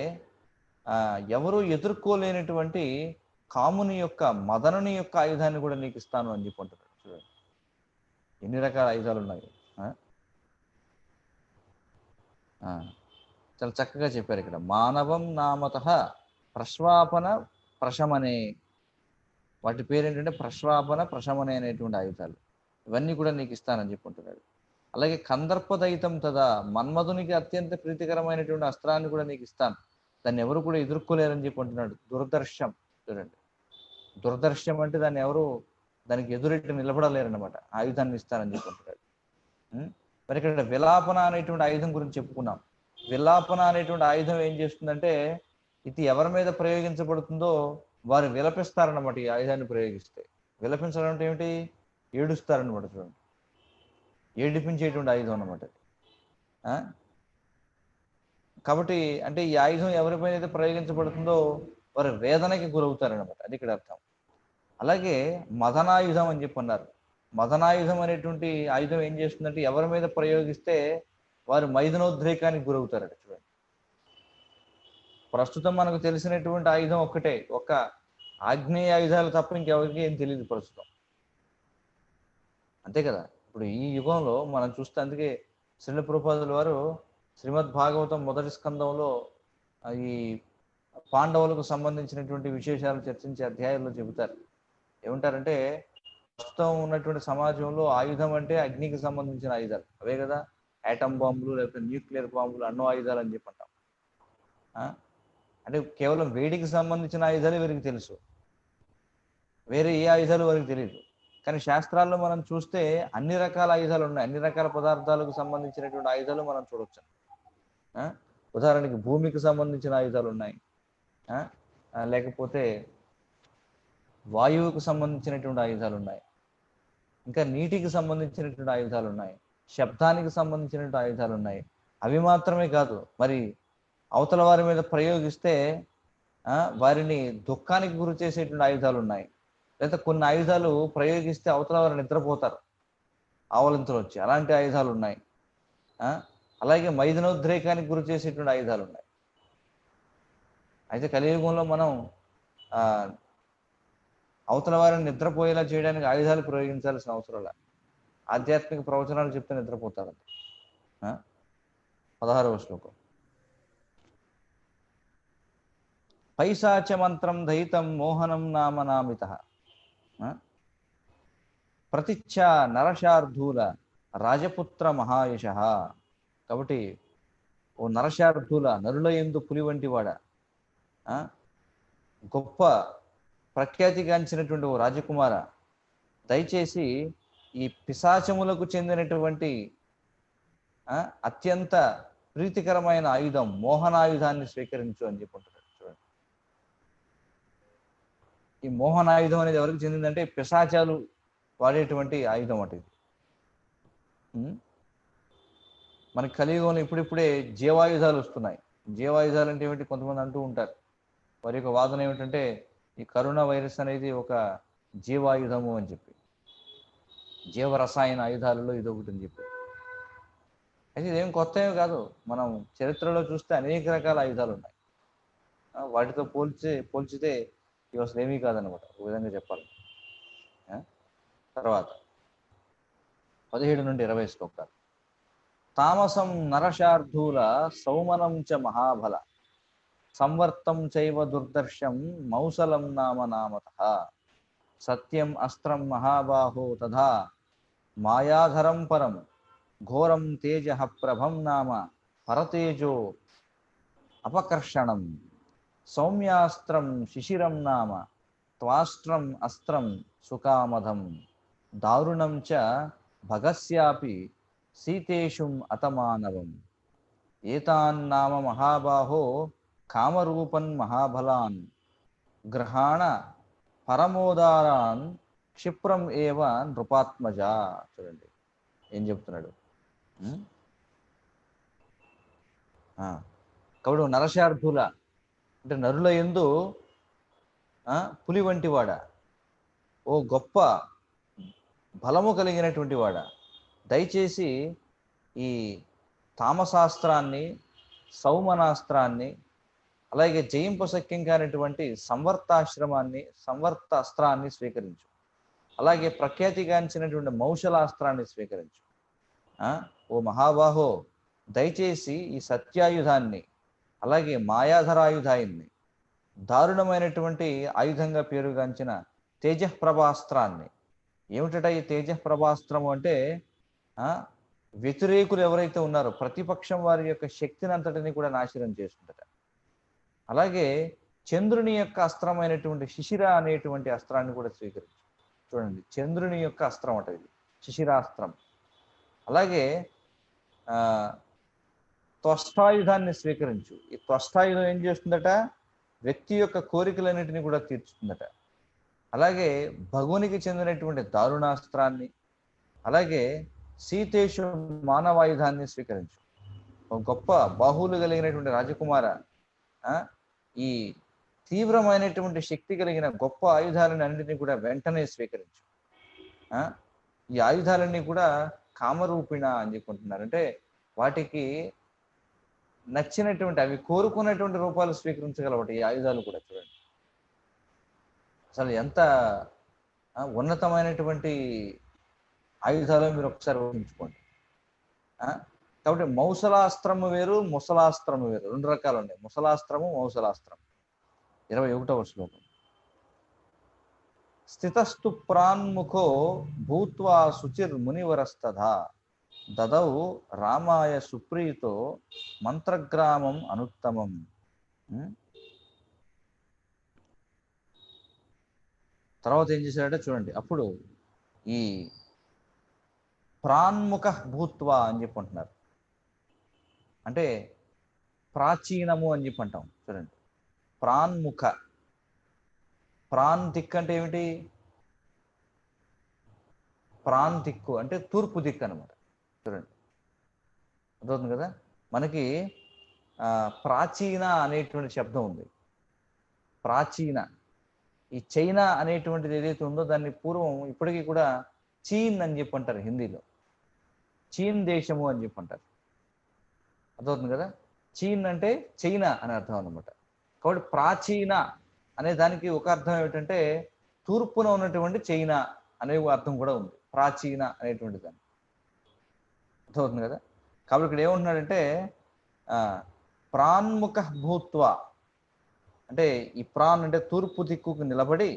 ఎవరు ఎదుర్కోలేనటువంటి కాముని యొక్క మదనుని యొక్క ఆయుధాన్ని కూడా నీకు ఇస్తాను అని చెప్పి అంటున్నాడు. చూడండి ఎన్ని రకాల ఆయుధాలు ఉన్నాయి. చాలా చక్కగా చెప్పారు ఇక్కడ. మానవం నామత ప్రశ్వాపన ప్రశమనే, వాటి పేరు ఏంటంటే ప్రశ్వాపన ప్రశమనే అనేటువంటి ఆయుధాలు. ఇవన్నీ కూడా నీకు ఇస్తానని చెప్పుకుంటున్నాడు. అలాగే కందర్పదయితం తదా, మన్మధునికి అత్యంత ప్రీతికరమైనటువంటి అస్త్రాన్ని కూడా నీకు ఇస్తాను, దాన్ని ఎవరు కూడా ఎదుర్కోలేరని చెప్పుకుంటున్నాడు. దురదర్శం. చూడండి, దురదర్శం అంటే దానికి ఎదురెట్టి నిలబడలేరనమాట. ఆయుధాన్ని ఇస్తానని చెప్పుకుంటున్నాడు. మరి ఇక్కడ విలాపన అనేటువంటి ఆయుధం గురించి చెప్పుకున్నాం. విలాపన అనేటువంటి ఆయుధం ఏం చేస్తుందంటే, ఇది ఎవరి మీద ప్రయోగించబడుతుందో వారు విలపిస్తారన్నమాట. ఈ ఆయుధాన్ని ప్రయోగిస్తే విలపించడం అంటే ఏమిటి? ఏడుస్తారనమాట. చూడండి, ఏడిపించేటువంటి ఆయుధం అన్నమాట. కాబట్టి అంటే ఈ ఆయుధం ఎవరిపైన అయితే ప్రయోగించబడుతుందో వారు వేదనకి గురవుతారనమాట. అది ఇక్కడ అర్థం. అలాగే మదనాయుధం అని చెప్పి అన్నారు. మదనాయుధం అనేటువంటి ఆయుధం ఏం చేస్తుందంటే, ఎవరి మీద ప్రయోగిస్తే వారు మైదనోద్రేకానికి గురవుతారట. చూడండి, ప్రస్తుతం మనకు తెలిసినటువంటి ఆయుధం ఒక్కటే, ఒక ఆగ్నేయ ఆయుధాలు తప్ప ఇంకెవరికి ఏం తెలియదు ప్రస్తుతం. అంతే కదా. ఇప్పుడు ఈ యుగంలో మనం చూస్తే, అందుకే శ్రీల ప్రభుపాదుల వారు శ్రీమద్ భాగవతం మొదటి స్కందంలో ఈ పాండవులకు సంబంధించినటువంటి విశేషాలు చర్చించే అధ్యాయంలో చెబుతారు. ఏమంటారంటే, ప్రస్తుతం ఉన్నటువంటి సమాజంలో ఆయుధం అంటే అగ్నికి సంబంధించిన ఆయుధాలు అవే కదా. యాటమ్ బాంబులు, లేకపోతే న్యూక్లియర్ బాంబులు, అణు ఆయుధాలు అని చెప్పి అంటాం. అంటే కేవలం వేడికి సంబంధించిన ఆయుధాలు వీరికి తెలుసు, వేరే ఏ ఆయుధాలు వారికి తెలియదు. కానీ శాస్త్రాల్లో మనం చూస్తే అన్ని రకాల ఆయుధాలు ఉన్నాయి, అన్ని రకాల పదార్థాలకు సంబంధించినటువంటి ఆయుధాలు మనం చూడొచ్చు. ఉదాహరణకి భూమికి సంబంధించిన ఆయుధాలు ఉన్నాయి, లేకపోతే వాయువుకు సంబంధించినటువంటి ఆయుధాలు ఉన్నాయి, ఇంకా నీటికి సంబంధించినటువంటి ఆయుధాలు ఉన్నాయి, శబ్దానికి సంబంధించినటువంటి ఆయుధాలు ఉన్నాయి. అవి మాత్రమే కాదు, మరి అవతల వారి మీద ప్రయోగిస్తే వారిని దుఃఖానికి గురి చేసేటువంటి ఆయుధాలు ఉన్నాయి. లేదా కొన్ని ఆయుధాలు ప్రయోగిస్తే అవతల వారు నిద్రపోతారు, ఆవలింతలు వచ్చి, అలాంటి ఆయుధాలు ఉన్నాయి. అలాగే మైదనోద్రేకానికి గురి చేసేటువంటి ఆయుధాలు ఉన్నాయి. అయితే కలియుగంలో మనం అవతల వారిని నిద్రపోయేలా చేయడానికి ఆయుధాలు ప్రయోగించాల్సిన అవసరం లేదు. ఆధ్యాత్మిక ప్రవచనాలు చెప్తే నిద్రపోతారు. 16వ శ్లోకం. పైశాచ మంత్రం దయితం మోహనం నామ నామిత ప్రతిచ్ఛ నరశార్ధూల రాజపుత్ర మహాయశ. కాబట్టి ఓ నరశార్ధూల, నరుల యందు పులి వంటి వాడ, గొప్ప ప్రఖ్యాతిగాంచినటువంటి ఓ రాజకుమార, దయచేసి ఈ పిశాచములకు చెందినటువంటి అత్యంత ప్రీతికరమైన ఆయుధం మోహనాయుధాన్ని స్వీకరించు అని చెప్పుకుంటున్నాడు. చూడండి, ఈ మోహనాయుధం అనేది ఎవరికి చెందిందంటే పిశాచాలు వాడేటువంటి ఆయుధం అటు ఇది. మనకి కలియుగంలో ఇప్పుడిప్పుడే జీవాయుధాలు వస్తున్నాయి. జీవాయుధాలు అంటే ఏమిటి? కొంతమంది అంటూ ఉంటారు, వారి యొక్క వాదన ఏమిటంటే ఈ కరోనా వైరస్ అనేది ఒక జీవాయుధము అని చెప్పి, జీవరసాయన ఆయుధాలలో ఇది ఒకటి అని చెప్పి. అయితే ఇదేం కొత్త ఏమి కాదు. మనం చరిత్రలో చూస్తే అనేక రకాల ఆయుధాలు ఉన్నాయి. వాటితో పోల్చితే ఇవి అసలు ఏమీ కాదనమాట, ఒక విధంగా చెప్పాలి. తర్వాత 17 నుండి 20 శ్లోకాలు. తామసం నరశార్ధూల సౌమనం చ మహాబల సంవర్తం చైవ దుర్దర్శం మౌసలం నామ నామతః సత్యం అస్త్రం మహాబాహో తథా మాయాధరం పరం ఘోరం తేజ ప్రభం నామ పరతేజో అపకర్షణం సౌమ్యాస్త్రం శిశిరం నామ త్వాస్త్రం అస్త్రం సుకామధం దారుణం చ భగస్యాపి సీతేషుం అతమానవం ఏతాన్నామ మహాబాహో కామరూపన్ మహాబలాన్ గ్రహాణ పరమోదారాన్ క్షిప్రం ఏవ నృపాత్మజ. చూడండి ఏం చెప్తున్నాడు. కాబట్టి నరశార్ధుల అంటే నరుల యందు పులి వంటి వాడ, ఓ గొప్ప బలము కలిగినటువంటి వాడ, దయచేసి ఈ తామశాస్త్రాన్ని, సౌమనాస్త్రాన్ని, అలాగే జయింపశక్యం కానిటువంటి సంవర్త అస్త్రాన్ని స్వీకరించు. అలాగే ప్రఖ్యాతిగాంచినటువంటి మౌషలాస్త్రాన్ని స్వీకరించు. ఓ మహాబాహో, దయచేసి ఈ సత్యాయుధాన్ని, అలాగే మాయాధరాయుధాయిని, దారుణమైనటువంటి ఆయుధంగా పేరుగాంచిన తేజఃప్రభాస్త్రాన్ని. ఏమిటట ఈ తేజఃప్రభాస్త్రము అంటే, వ్యతిరేకులు ఎవరైతే ఉన్నారో ప్రతిపక్షం వారి యొక్క శక్తిని అంతటిని కూడా నాశనం చేస్తుందట. అలాగే చంద్రుని యొక్క అస్త్రమైనటువంటి శిశిర అనేటువంటి అస్త్రాన్ని కూడా స్వీకరించు. చూడండి, చంద్రుని యొక్క అస్త్రం అట ఇది, శిశిరాస్త్రం. అలాగే త్వష్టాయుధాన్ని స్వీకరించు. ఈ త్వష్టాయుధం ఏం చేస్తుందట? వ్యక్తి యొక్క కోరికలన్నింటినీ కూడా తీర్చుతుందట. అలాగే భగునికి చెందినటువంటి దారుణాస్త్రాన్ని, అలాగే సీతేశు మానవాయుధాన్ని స్వీకరించు. గొప్ప బాహువులు కలిగినటువంటి రాజకుమార, ఈ తీవ్రమైనటువంటి శక్తి కలిగిన గొప్ప ఆయుధాలను అన్నింటినీ కూడా వెంటనే స్వీకరించు. ఈ ఆయుధాలన్నీ కూడా కామరూపిణ అని చెప్పుకుంటున్నారు. అంటే వాటికి నచ్చినటువంటి, అవి కోరుకున్నటువంటి రూపాలు స్వీకరించగలవాటి ఈ ఆయుధాలు కూడా. చూడండి, అసలు ఎంత ఉన్నతమైనటువంటి ఆయుధాలు మీరు ఒకసారి ఊహించుకోండి. కాబట్టి మౌసలాస్త్రము వేరు, ముసలాస్త్రము వేరు, రెండు రకాలు ఉన్నాయి. ముసలాస్త్రము, మౌసలాస్త్రం. 21వ శ్లోకం. స్థితస్తు ప్రాన్ముఖో భూత్వా శుచిర్ మునివరస్తథా దదౌ రామాయ సుప్రీతో మంత్రగ్రామం అనుత్తమం. తర్వాత ఏం చేశాడంటే చూడండి, అప్పుడు ఈ ప్రాన్ముఖ భూత్వా అని చెప్పి అంటున్నారు. అంటే ప్రాచీనము అని చెప్పి అంటాం. చూడండి, ప్రాన్ముఖ, ప్రాన్ దిక్కు అంటే ఏమిటి? ప్రాన్ దిక్కు అంటే తూర్పు దిక్కు అనమాట. చూడండి, అర్థవుతుంది కదా. మనకి ప్రాచీన అనేటువంటి శబ్దం ఉంది. ప్రాచీన, ఈ చైనా అనేటువంటిది ఏదైతే ఉందో దాన్ని పూర్వం ఇప్పటికీ కూడా చీన్ అని చెప్పి అంటారు హిందీలో. చీన్ దేశము అని చెప్పి అంటారు. అర్థవుతుంది కదా. చీన్ అంటే చైనా అని అర్థం అనమాట. కాబట్టి ప్రాచీన అనే దానికి ఒక అర్థం ఏమిటంటే తూర్పున ఉన్నటువంటి చైనా అనే అర్థం కూడా ఉంది, ప్రాచీన అనేటువంటి దాన్ని. అర్థమవుతుంది కదా. కాబట్టి ఇక్కడ ఏమంటున్నాడంటే ప్రాన్ముఖ భూత్వ అంటే ఈ ప్రాన్ అంటే తూర్పు దిక్కుకు నిలబడి,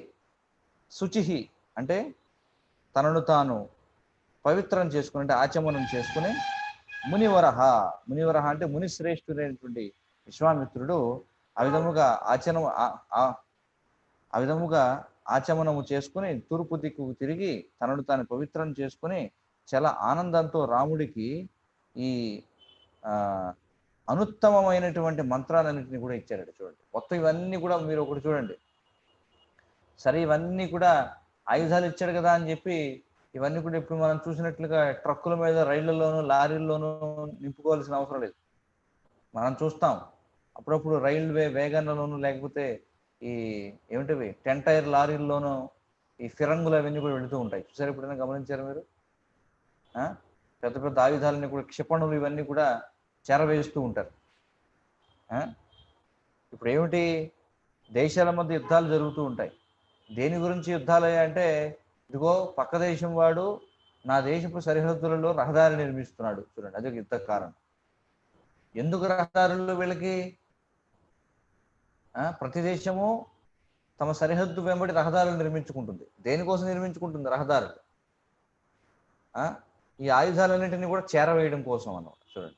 శుచిహి అంటే తనను తాను పవిత్రం చేసుకుని, అంటే ఆచమనం చేసుకుని, మునివరహ, మునివరహ అంటే మునిశ్రేష్ఠుడైనటువంటి విశ్వామిత్రుడు ఆ విధముగా ఆచమనము చేసుకుని తూర్పు దిక్కుకు తిరిగి తనను తాను పవిత్రం చేసుకుని చాలా ఆనందంతో రాముడికి ఈ అనుత్తమమైనటువంటి మంత్రాలన్నింటినీ కూడా ఇచ్చారట. చూడండి, మొత్తం ఇవన్నీ కూడా మీరు ఒకటి చూడండి. సరే, ఇవన్నీ కూడా ఆయుధాలు ఇచ్చాడు కదా అని చెప్పి ఇవన్నీ కూడా ఇప్పుడు మనం చూసినట్లుగా ట్రక్కుల మీద, రైళ్లలోనూ, లారీల్లోనూ నింపుకోవాల్సిన అవసరం లేదు. మనం చూస్తాం అప్పుడప్పుడు రైల్వే వేగన్లలోనూ, లేకపోతే ఈ ఏమిటివి 10 టైర్ లారీల్లోనూ ఈ ఫిరంగులు అవన్నీ కూడా వెళుతూ ఉంటాయి. చూసారు, ఎప్పుడైనా గమనించారు మీరు? పెద్ద పెద్ద ఆయుధాలని కూడా, క్షిపణులు ఇవన్నీ కూడా చేరవేస్తూ ఉంటారు. ఇప్పుడు ఏమిటి, దేశాల మధ్య యుద్ధాలు జరుగుతూ ఉంటాయి. దేని గురించి యుద్ధాలు అంటే, ఇదిగో పక్క దేశం వాడు నా దేశపు సరిహద్దులలో రహదారి నిర్మిస్తున్నాడు. చూడండి, అది యుద్ధ కారణం. ఎందుకు రహదారులు వీళ్ళకి? ప్రతి దేశము తమ సరిహద్దు వెంబడి రహదారులు నిర్మించుకుంటుంది. దేనికోసం నిర్మించుకుంటుంది రహదారులు? ఈ ఆయుధాలన్నింటినీ కూడా చేరవేయడం కోసం అన్నమాట. చూడండి,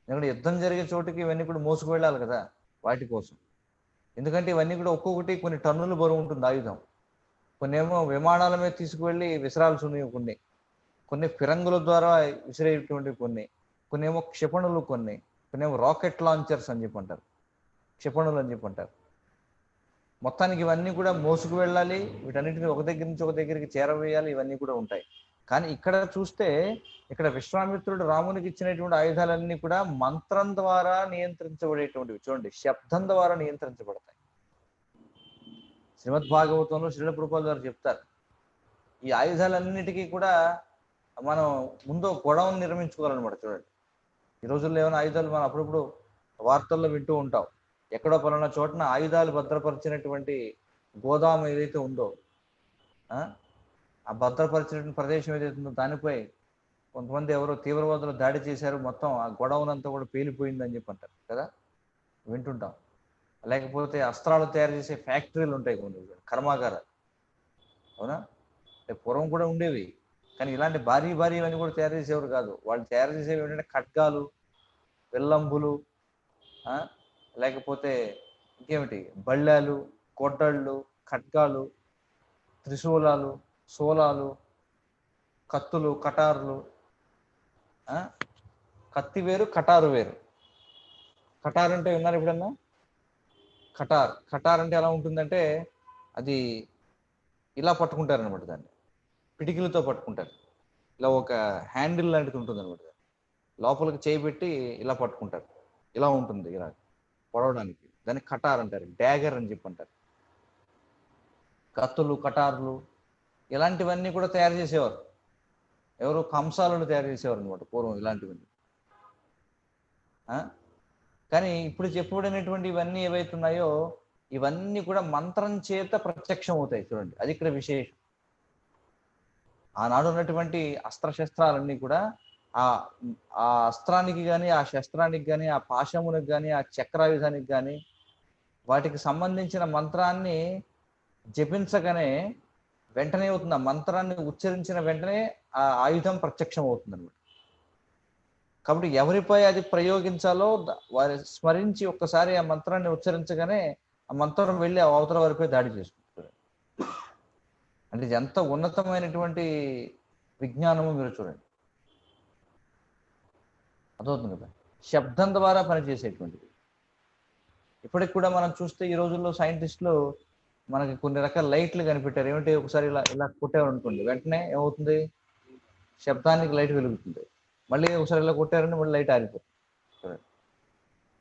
ఎందుకంటే యుద్ధం జరిగే చోటుకి ఇవన్నీ కూడా మోసుకు వెళ్ళాలి కదా, వాటి కోసం. ఎందుకంటే ఇవన్నీ కూడా ఒక్కొక్కటి కొన్ని టన్నులు బరువు ఉంటుంది ఆయుధం. కొన్ని ఏమో విమానాల మీద తీసుకువెళ్ళి విసరాల్సి ఉన్నాయి, కొన్ని ఫిరంగుల ద్వారా విసిరేటువంటి, కొన్ని ఏమో క్షిపణులు, కొన్ని ఏమో రాకెట్ లాంచర్స్ అని చెప్పి అంటారు, క్షిపణులు అని చెప్పి అంటారు. మొత్తానికి ఇవన్నీ కూడా మోసుకు వెళ్ళాలి, వీటన్నిటిని ఒక దగ్గర నుంచి ఒక దగ్గరికి చేరవేయాలి, ఇవన్నీ కూడా ఉంటాయి. కానీ ఇక్కడ చూస్తే, ఇక్కడ విశ్వామిత్రుడు రామునికి ఇచ్చినటువంటి ఆయుధాలన్నీ కూడా మంత్రం ద్వారా నియంత్రించబడేటువంటివి. చూడండి, శబ్దం ద్వారా నియంత్రించబడతాయి. శ్రీమద్భాగవతంలో శ్రీల ప్రభుపాదుల గారు చెప్తారు, ఈ ఆయుధాలన్నిటికీ కూడా మనం ముందు గొడవను నిర్మించుకోవాలన్నమాట. చూడండి, ఈ రోజుల్లో ఏమైనా ఆయుధాలు మనం అప్పుడప్పుడు వార్తల్లో వింటూ ఉంటాం. ఎక్కడో పలానా చోటన ఆయుధాలు భద్రపరిచినటువంటి గోదాము ఏదైతే ఉందో, ఆ భద్రపరిచినటువంటి ప్రదేశం ఏదైతే ఉందో దానిపై కొంతమంది ఎవరో తీవ్రవాదులు దాడి చేశారు, మొత్తం ఆ గొడవనంతా కూడా పేలిపోయిందని చెప్పి అంటారు కదా, వింటుంటాం. లేకపోతే అస్త్రాలు తయారు చేసే ఫ్యాక్టరీలు ఉంటాయి, కొన్ని కర్మాగారాలు, అవునా? పూర్వం కూడా ఉండేవి, కానీ ఇలాంటి భారీ భారీ కూడా తయారు చేసేవారు కాదు. వాళ్ళు తయారు చేసేవి ఏంటంటే ఖడ్గాలు, వెల్లంబులు, లేకపోతే ఇంకేమిటి, బళ్ళాలు, కొడ్డళ్ళు, ఖడ్గాలు, త్రిశూలాలు, శూలాలు, కత్తులు, కటారులు. కత్తి వేరు, కటారు వేరు. కటార్ అంటే విన్నారు ఎప్పుడన్నా? కటార్ అంటే ఎలా ఉంటుందంటే అది ఇలా పట్టుకుంటారు అనమాట, దాన్ని పిడికిలతో పట్టుకుంటారు. ఇలా ఒక హ్యాండిల్ లాంటిది ఉంటుంది అనమాట, లోపలికి చేయి పెట్టి ఇలా పట్టుకుంటారు, ఇలా ఉంటుంది, ఇలా పొడవడానికి. దాన్ని కటార్ అంటారు, డ్యాగర్ అని చెప్పి అంటారు. కత్తులు, కటార్లు ఇలాంటివన్నీ కూడా తయారు చేసేవారు. ఎవరు? కంసాలను తయారు చేసేవారు అనమాట పూర్వం ఇలాంటివన్నీ. కానీ ఇప్పుడు చెప్పబడినటువంటి ఇవన్నీ ఏవైతున్నాయో ఇవన్నీ కూడా మంత్రం చేత ప్రత్యక్షం అవుతాయి. చూడండి, అది ఇక్కడ విశేషం. ఆనాడు ఉన్నటువంటి అస్త్రశస్త్రాలన్నీ కూడా ఆ అస్త్రానికి కానీ, ఆ శస్త్రానికి కానీ, ఆ పాశమునికి కానీ, ఆ చక్రాయుధానికి కానీ వాటికి సంబంధించిన మంత్రాన్ని జపించగానే వెంటనే అవుతుంది. ఆ మంత్రాన్ని ఉచ్చరించిన వెంటనే ఆ ఆయుధం ప్రత్యక్షం అవుతుంది అనమాట. కాబట్టి ఎవరిపై అది ప్రయోగించాలో వారి స్మరించి ఒక్కసారి ఆ మంత్రాన్ని ఉచ్చరించగానే ఆ మంత్రం వెళ్ళి ఆ అవతల వారిపై దాడి చేసుకుంటారు. అంటే ఇది ఎంత ఉన్నతమైనటువంటి విజ్ఞానము మీరు చూడండి, అర్థమవుతుంది కదా. శబ్దం ద్వారా పనిచేసేటువంటిది. ఇప్పటికి కూడా మనం చూస్తే ఈ రోజుల్లో సైంటిస్టులు మనకి కొన్ని రకాల లైట్లు కనిపెట్టారు. ఏమిటి? ఒకసారి ఇలా ఇలా కొట్టారు అనుకోండి, వెంటనే ఏమవుతుంది? శబ్దానికి లైట్ వెలుగుతుంది. మళ్ళీ ఒకసారి ఇలా కొట్టారంటే మళ్ళీ లైట్ ఆరిపోతుంది.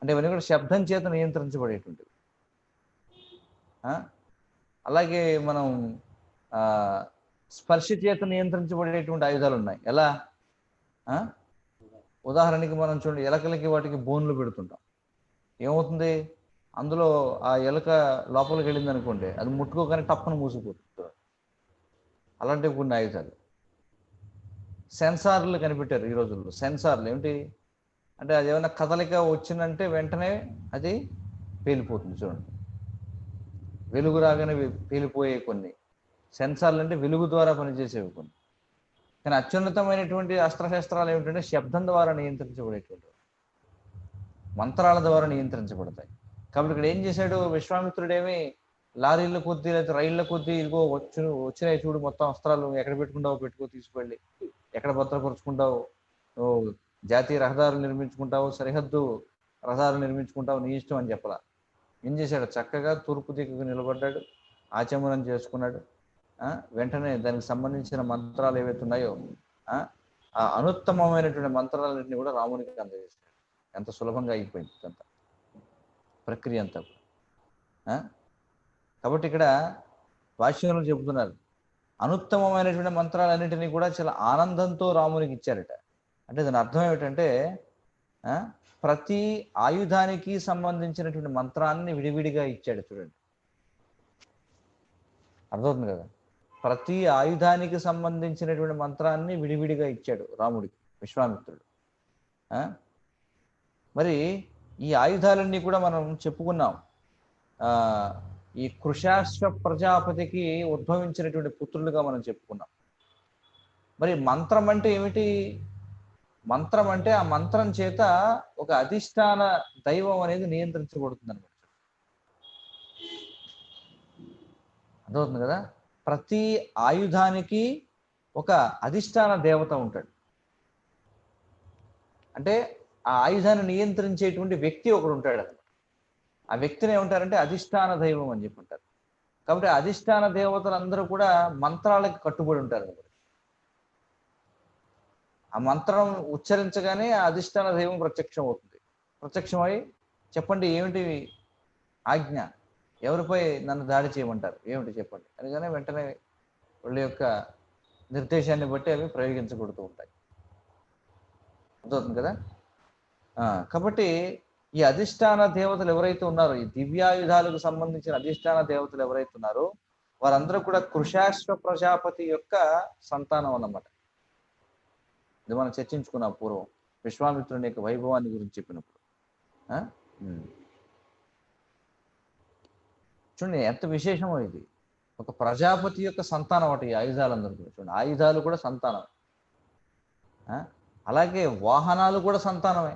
అంటే ఇవన్నీ కూడా శబ్దం చేత నియంత్రించబడేటువంటివి. అలాగే మనం స్పర్శ చేత నియంత్రించబడేటువంటి ఆయుధాలు ఉన్నాయి. ఎలా? ఉదాహరణకి మనం చూడండి, ఎలకలకి వాటికి బోన్లు పెడుతుంటాం. ఏమవుతుంది? అందులో ఆ ఎలుక లోపలికి వెళ్ళింది అనుకోండి, అది ముట్టుకోగానే టప్పును మూసిపోతుంది. అలాంటివి కొన్ని ఆయుధాలు. సెన్సార్లు కనిపెట్టారు ఈ రోజుల్లో. సెన్సార్లు ఏమిటి అంటే అది ఏమైనా కదలిక వచ్చిందంటే వెంటనే అది పేలిపోతుంది. చూడండి, వెలుగు రాగానే పేలిపోయే కొన్ని సెన్సార్లు, అంటే వెలుగు ద్వారా పనిచేసేవి కొన్ని. కానీ అత్యున్నతమైనటువంటి అస్త్రశస్త్రాలు ఏమిటంటే శబ్దం ద్వారా నియంత్రించబడేటువంటి, మంత్రాల ద్వారా నియంత్రించబడతాయి. కాబట్టి ఇక్కడ ఏం చేశాడు విశ్వామిత్రుడేమి, లారీల కొద్దీ లేదా రైళ్ల కొద్దీ ఇదిగో వచ్చినాయి చూడు మొత్తం అస్త్రాలు, ఎక్కడ పెట్టుకుంటావు పెట్టుకో, తీసుకువెళ్ళి ఎక్కడ భద్రపరుచుకుంటావు, జాతీయ రహదారులు నిర్మించుకుంటావు, సరిహద్దు రహదారులు నిర్మించుకుంటావు, నీ ఇష్టం అని చెప్పలా. ఏం చేశాడు? చక్కగా తూర్పు దిక్కుకు నిలబడ్డాడు, ఆచమనం చేసుకున్నాడు. వెంటనే దానికి సంబంధించిన మంత్రాలు ఏవైతే ఉన్నాయో ఆ అనుత్తమమైనటువంటి మంత్రాలన్నింటినీ కూడా రామునికి అందజేశాడు. ఎంత సులభంగా అయిపోయింది అంత ప్రక్రియ అంతా. కాబట్టి ఇక్కడ భాష్యంలో చెబుతున్నారు, అనుత్తమమైనటువంటి మంత్రాలన్నింటినీ కూడా చాలా ఆనందంతో రామునికి ఇచ్చారట. అంటే దాని అర్థం ఏమిటంటే ప్రతి ఆయుధానికి సంబంధించినటువంటి మంత్రాన్ని విడివిడిగా ఇచ్చాడు. చూడండి, అర్థమవుతుంది కదా. ప్రతి ఆయుధానికి సంబంధించినటువంటి మంత్రాన్ని విడివిడిగా ఇచ్చాడు రాముడికి విశ్వామిత్రుడు. మరి ఈ ఆయుధాలన్నీ కూడా మనం చెప్పుకున్నాం, ఈ కృషాశ్వ ప్రజాపతికి ఉద్భవించినటువంటి పుత్రులుగా మనం చెప్పుకున్నాం. మరి మంత్రం అంటే ఏమిటి? మంత్రం అంటే ఆ మంత్రం చేత ఒక అధిష్టాన దైవం అనేది నియంత్రించబడుతుంది అనమాట. అర్థమవుతుంది కదా. ప్రతి ఆయుధానికి ఒక అధిష్టాన దేవత ఉంటాడు. అంటే ఆ ఆయుధాన్ని నియంత్రించేటువంటి వ్యక్తి ఒకడు ఉంటాడు అనమాట. ఆ వ్యక్తిని ఏమంటారంటే అధిష్టాన దైవం అని చెప్పి ఉంటారు. కాబట్టి అధిష్టాన దేవతలందరూ కూడా మంత్రాలకు కట్టుబడి ఉంటారు. ఆ మంత్రం ఉచ్చరించగానే ఆ అధిష్టాన దైవం ప్రత్యక్షం అవుతుంది. ప్రత్యక్షమై చెప్పండి ఏమిటి ఆజ్ఞ, ఎవరిపై నన్ను దాడి చేయమంటారు, ఏమిటి చెప్పండి అనగానే వెంటనే వాళ్ళ యొక్క నిర్దేశాన్ని బట్టి అవి ప్రయోగించబడుతూ ఉంటాయి. అర్థమవుతుంది కదా. కాబట్టి ఈ అధిష్టాన దేవతలు ఎవరైతే ఉన్నారో, ఈ దివ్యాయుధాలకు సంబంధించిన అధిష్టాన దేవతలు ఎవరైతే ఉన్నారో వారందరూ కూడా కృషాశ్వ ప్రజాపతి యొక్క సంతానం అన్నమాట. ఇది మనం చర్చించుకున్నాం పూర్వం విశ్వామిత్రుని యొక్క వైభవాన్ని గురించి చెప్పినప్పుడు. చూడండి ఎంత విశేషమో ఇది. ఒక ప్రజాపతి యొక్క సంతానం అట ఈ ఆయుధాలందరూ కూడా. చూడండి ఆయుధాలు కూడా సంతానం, అలాగే వాహనాలు కూడా సంతానమే.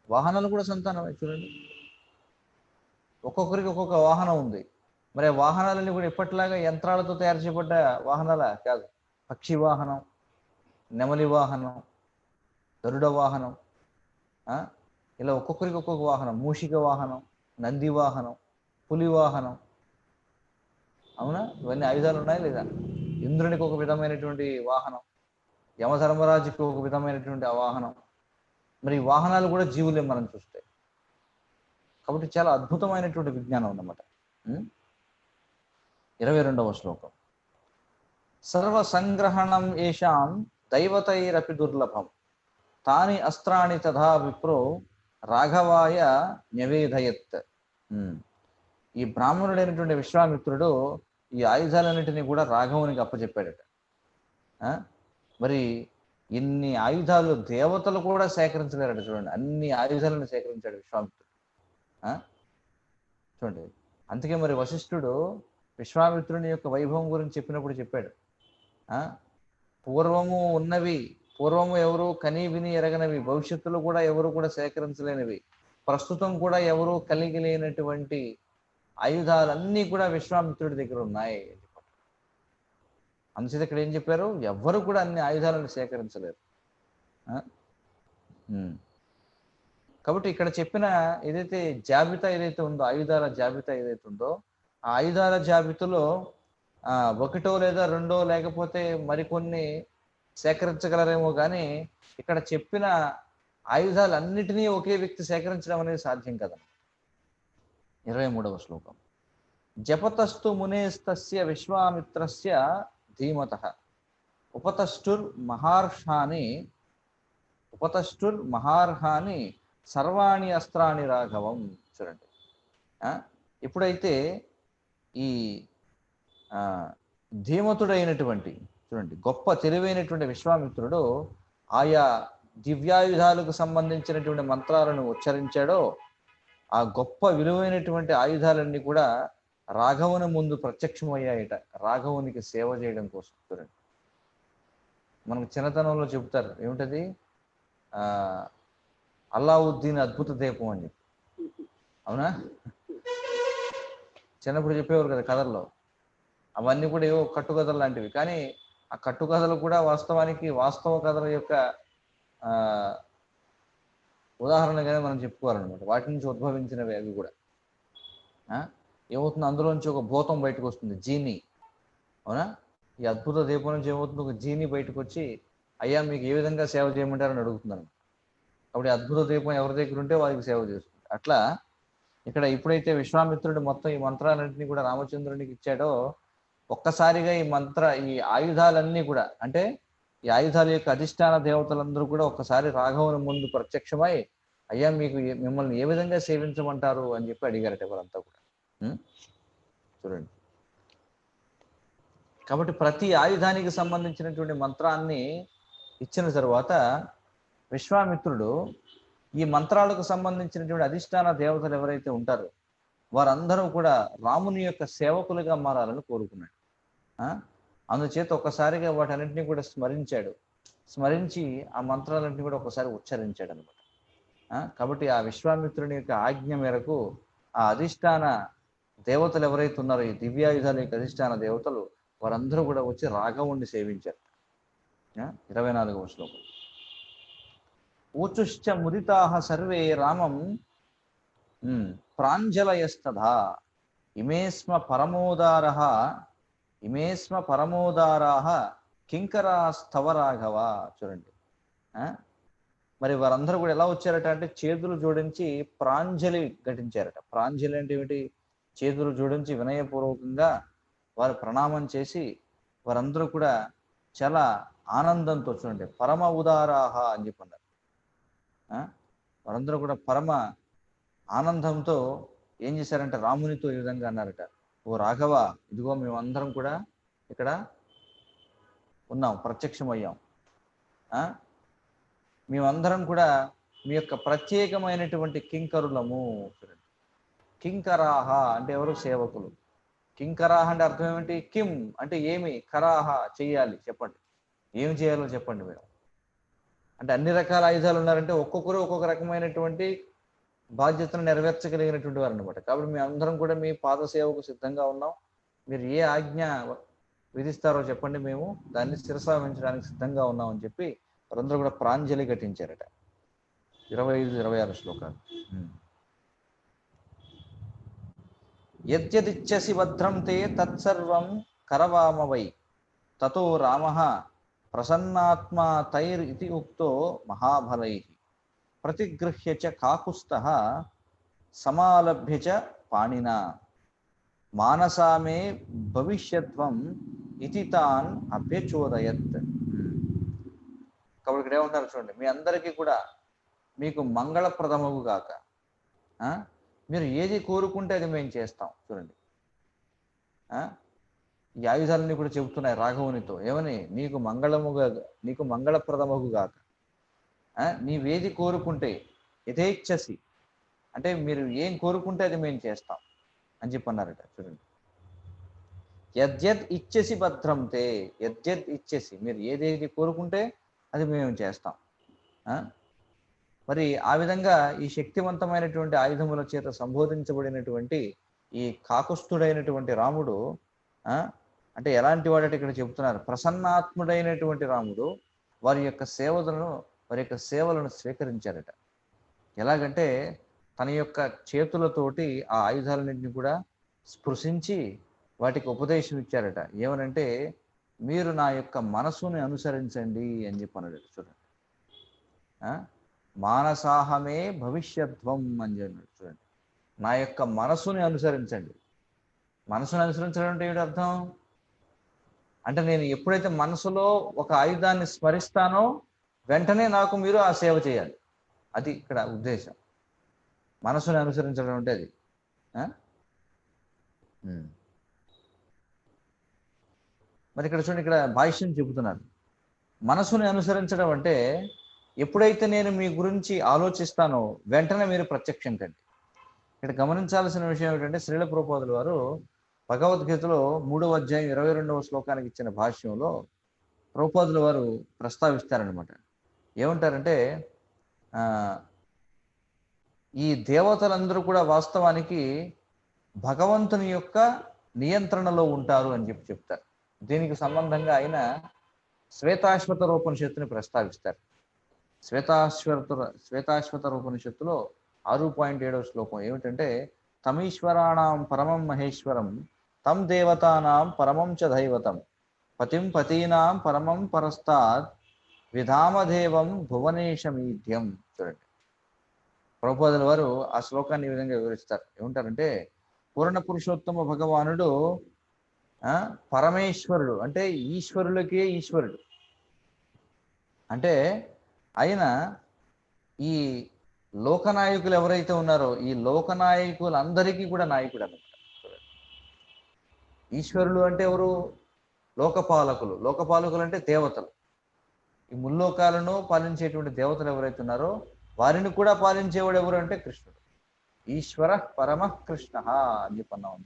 వాహనాలు కూడా సంతానమే. చూడండి ఒక్కొక్కరికి ఒక్కొక్క వాహనం ఉంది. మరి వాహనాలన్నీ కూడా ఇప్పటిలాగా యంత్రాలతో తయారు చేయబడ్డ వాహనాలా? కాదు. పక్షి వాహనం, నెమలి వాహనం, గరుడ వాహనం, ఇలా ఒక్కొక్కరికి ఒక్కొక్క వాహనం. మూషిక వాహనం, నంది వాహనం, పులి వాహనం. అవునా? ఇవన్నీ ఆయుధాలు ఉన్నాయా లేదా? ఇంద్రునికి ఒక విధమైనటువంటి వాహనం, యమధర్మరాజుకి ఒక విధమైనటువంటి ఆ వాహనం. మరి ఈ వాహనాలు కూడా జీవులే మనం చూస్తే. కాబట్టి చాలా అద్భుతమైనటువంటి విజ్ఞానం అన్నమాట. 22వ శ్లోకం. సర్వ సంగ్రహణం ఏషాం దైవతైరపి దుర్లభం తాని అస్త్రాణి తథా విప్రో రాఘవాయ న్యవేదయత్. ఈ బ్రాహ్మణుడైనటువంటి విశ్వామిత్రుడు ఈ ఆయుధాలన్నింటినీ కూడా రాఘవునికి అప్పచెప్పాడట. మరి ఇన్ని ఆయుధాలు దేవతలు కూడా సేకరించలేరట. చూడండి అన్ని ఆయుధాలను సేకరించాడు విశ్వామిత్రుడు. చూడండి అందుకే మరి వశిష్ఠుడు విశ్వామిత్రుని యొక్క వైభవం గురించి చెప్పినప్పుడు చెప్పాడు, పూర్వము ఎవరు కని విని ఎరగనవి, భవిష్యత్తులో కూడా ఎవరు కూడా సేకరించలేనివి, ప్రస్తుతం కూడా ఎవరు కలిగి లేనటువంటి ఆయుధాలన్నీ కూడా విశ్వామిత్రుడి దగ్గర ఉన్నాయి. అందుచేత ఇక్కడ ఏం చెప్పారు? ఎవ్వరు కూడా అన్ని ఆయుధాలను సేకరించలేరు. కాబట్టి ఇక్కడ చెప్పిన ఏదైతే జాబితా ఏదైతే ఉందో, ఆయుధాల జాబితా ఏదైతే ఉందో, ఆ ఆయుధాల జాబితాలో ఒకటో లేదా రెండో లేకపోతే మరికొన్ని సేకరించగలరేమో కానీ ఇక్కడ చెప్పిన ఆయుధాలన్నిటినీ ఒకే వ్యక్తి సేకరించడం అనేది సాధ్యం కదా. 23వ శ్లోకం. జపతస్తు మునేస్తస్య విశ్వామిత్రస్య ధీమతః ఉపతష్టుర్ మహార్హాని సర్వాణి అస్త్రాణి రాఘవం. చూడండి ఇప్పుడైతే ఈ ధీమతుడైనటువంటి, చూడండి గొప్ప తెలివైనటువంటి విశ్వామిత్రుడు ఆయా దివ్యాయుధాలకు సంబంధించినటువంటి మంత్రాలను ఉచ్చరించాడో ఆ గొప్ప విలువైనటువంటి ఆయుధాలన్నీ కూడా రాఘవుని ముందు ప్రత్యక్షమయ్యాయట, రాఘవునికి సేవ చేయడం కోసం. చూడండి మనకు చిన్నతనంలో చెబుతారు ఏమిటది, అల్లావుద్దీన్ అద్భుత దీపం అని చెప్పి. అవునా? చిన్నప్పుడు చెప్పేవారు కదా కథల్లో. అవన్నీ కూడా ఏవో కట్టుకథలు లాంటివి, కానీ ఆ కట్టుకథలు కూడా వాస్తవానికి వాస్తవ కథల యొక్క ఉదాహరణగానే మనం చెప్పుకోవాలన్నమాట. వాటి నుంచి ఉద్భవించినవి అవి కూడా. ఏమవుతుంది, అందులోంచి ఒక భూతం బయటకు వస్తుంది, జీని. అవునా? ఈ అద్భుత దీపం నుంచి ఏమవుతుంది, ఒక జీని బయటకు వచ్చి అయ్యా మీకు ఏ విధంగా సేవ చేయమంటారని అడుగుతున్నాను. కాబట్టి అద్భుత దీపం ఎవరి దగ్గర ఉంటే వారికి సేవ చేస్తుంది. అట్లా ఇక్కడ ఇప్పుడైతే విశ్వామిత్రుడు మొత్తం ఈ మంత్రాలన్నింటినీ కూడా రామచంద్రునికి ఇచ్చాడో, ఒక్కసారిగా ఈ ఆయుధాలన్నీ కూడా, అంటే ఈ ఆయుధాల యొక్క అధిష్టాన దేవతలందరూ కూడా ఒక్కసారి రాఘవుని ముందు ప్రత్యక్షమై అయ్యా మీకు మిమ్మల్ని ఏ విధంగా సేవించమంటారు అని చెప్పి అడిగారట ఎవరంతా కూడా. చూడండి కాబట్టి ప్రతి ఆయుధానికి సంబంధించినటువంటి మంత్రాన్ని ఇచ్చిన తరువాత విశ్వామిత్రుడు ఈ మంత్రాలకు సంబంధించినటువంటి అధిష్టాన దేవతలు ఎవరైతే ఉంటారో వారందరూ కూడా రాముని యొక్క సేవకులుగా మారాలని కోరుకున్నాడు. అందుచేత ఒక్కసారిగా వాటన్నింటినీ కూడా స్మరించి ఆ మంత్రాలన్నింటినీ కూడా ఒకసారి ఉచ్చరించాడు అనమాట. కాబట్టి ఆ విశ్వామిత్రుని యొక్క ఆజ్ఞ మేరకు ఆ అధిష్టాన దేవతలు ఎవరైతే ఉన్నారో, ఈ దివ్యాయుధాల యొక్క అధిష్టాన దేవతలు వారందరూ కూడా వచ్చి రాఘవుణ్ణి సేవించారు. 24వ శ్లోకం. ఊచుశ్చ ముదితాః సర్వే రామం ప్రాంజలయస్తథా ఇమేస్మ పరమోదారాః కింకరాస్తవ రాఘవ. చూడండి మరి వారందరూ కూడా ఎలా వచ్చారట అంటే చేతులు జోడించి ప్రాంజలి ఘటించారట. ప్రాంజలి అంటే ఏమిటి? చేతులు జోడించి వినయపూర్వకంగా వారు ప్రణామం చేసి వారందరూ కూడా చాలా ఆనందంతో, చూడండి పరమ ఉదారాహ అని చెప్పన్నారు. వారందరూ కూడా పరమ ఆనందంతో ఏం చేశారంటే రామునితో ఈ విధంగా అన్నారట, ఓ రాఘవ, ఇదిగో మేమందరం కూడా ఇక్కడ ఉన్నాం, ప్రత్యక్షమయ్యాం. మేమందరం కూడా మీ యొక్క ప్రత్యేకమైనటువంటి కింకరులము. కింకరాహ అంటే ఎవరు? సేవకులు. కింకరాహ అంటే అర్థం ఏమిటి? కిం అంటే ఏమి, కరాహ చెయ్యాలి, చెప్పండి, ఏమి చేయాలో చెప్పండి మీరు. అంటే అన్ని రకాల ఆయుధాలు ఉన్నారంటే ఒక్కొక్కరు ఒక్కొక్క రకమైనటువంటి బాధ్యతను నెరవేర్చగలిగినటువంటి వారు అనమాట. కాబట్టి మేము అందరం కూడా మీ పాద సేవకు సిద్ధంగా ఉన్నాం. మీరు ఏ ఆజ్ఞ విధిస్తారో చెప్పండి, మేము దాన్ని శిరసావించడానికి సిద్ధంగా ఉన్నాం అని చెప్పి వారందరూ కూడా ప్రాంజలి ఘటించారట. 25-26 శ్లోకాలు. యద్యదిచ్చసి భద్రం తే తత్సర్వం కరవామవై తతో రామః ప్రసన్నాత్మా తైర్ ఇతి ఉక్తో మహాబలై ప్రతిగృహ్య చ కాకుస్థః సమాలభ్య చ పాణినా మానసామే భవిష్యత్వం ఇతి తాన్ అభ్యచోదయత్. కాబట్టి ఇక్కడ ఏమంటారు చూడండి, మీ అందరికీ కూడా మీకు మంగళప్రదమగు గాక, మీరు ఏది కోరుకుంటే అది మేము చేస్తాం. చూడండి, ఈ ఆయుధాలన్నీ కూడా చెబుతున్నాయి రాఘవునితో ఏమని, నీకు మంగళముగా, నీకు మంగళప్రదమగు గాక, నీవేది కోరుకుంటే, యథేచ్ఛసి అంటే మీరు ఏం కోరుకుంటే అది మేము చేస్తాం అని చెప్పి అన్నారట. చూడండి, యద్యద్ ఇచ్చేసి భద్రం తే, యద్యద్ ఇచ్చేసి మీరు ఏదేది కోరుకుంటే అది మేము చేస్తాం. మరి ఆ విధంగా ఈ శక్తివంతమైనటువంటి ఆయుధముల చేత సంబోధించబడినటువంటి ఈ కాకుస్థుడైనటువంటి రాముడు అంటే ఎలాంటి వాడంటే ఇక్కడ చెబుతున్నారు, ప్రసన్నాత్ముడైనటువంటి రాముడు వారి యొక్క సేవలను స్వీకరించారట. ఎలాగంటే తన యొక్క చేతులతోటి ఆ ఆయుధాలన్నింటినీ కూడా స్పృశించి వాటికి ఉపదేశం ఇచ్చారట. ఏమనంటే, మీరు నా యొక్క మనసుని అనుసరించండి అని చెప్పి అన్నాడు. చూడండి, మానసాహమే భవిష్యత్వం అని చెప్పాడు. చూడండి, నా యొక్క మనసుని అనుసరించండి. మనసుని అనుసరించడం అంటే ఏమిటి అర్థం? అంటే నేను ఎప్పుడైతే మనసులో ఒక ఆయుధాన్ని స్మరిస్తానో వెంటనే నాకు మీరు ఆ సేవ చేయాలి. అది ఇక్కడ ఉద్దేశం. మనసుని అనుసరించడం అంటే అది. మరి ఇక్కడ చూడండి, ఇక్కడ భాష్యం చెబుతున్నారు, మనసుని అనుసరించడం అంటే ఎప్పుడైతే నేను మీ గురించి ఆలోచిస్తానో వెంటనే మీరు ప్రత్యక్షం కండి. ఇక్కడ గమనించాల్సిన విషయం ఏమిటంటే, శ్రీల ప్రభుపాదుల వారు భగవద్గీతలో 3వ అధ్యాయం 22వ శ్లోకానికి ఇచ్చిన భాష్యంలో ప్రభుపాదుల వారు ప్రస్తావిస్తారనమాట. ఏమంటారంటే, ఈ దేవతలందరూ కూడా వాస్తవానికి భగవంతుని యొక్క నియంత్రణలో ఉంటారు అని చెప్పి చెప్తారు. దీనికి సంబంధంగా ఆయన శ్వేతాశ్వతర ఉపనిషత్తుని ప్రస్తావిస్తారు. శ్వేతాశ్వతర ఉపనిషత్తులో 6.7వ శ్లోకం ఏమిటంటే, తమీశ్వరాణం పరమం మహేశ్వరం తం దేవతానాం పరమం చ దైవతం పతిం పతీనాం పరమం పరస్తాద్ విధామదేవం భువనేశమీఢ్యం. చూడండి, ప్రభుపాదుల వారు ఆ శ్లోకాన్ని ఈ విధంగా వివరిస్తారు. ఏమంటారంటే, పూర్ణ పురుషోత్తమ భగవానుడు పరమేశ్వరుడు అంటే ఈశ్వరులకే ఈశ్వరుడు. అంటే ఆయన ఈ లోకనాయకులు ఎవరైతే ఉన్నారో ఈ లోకనాయకులందరికీ కూడా నాయకుడు అన్నమాట. ఈశ్వరులు అంటే ఎవరు? లోకపాలకులు. లోకపాలకులు అంటే దేవతలు. ఈ ముల్లోకాలను పాలించేటువంటి దేవతలు ఎవరైతే ఉన్నారో వారిని కూడా పాలించేవాడు ఎవరు అంటే కృష్ణుడు. ఈశ్వర పరమ కృష్ణ అని చెప్పన్నాం.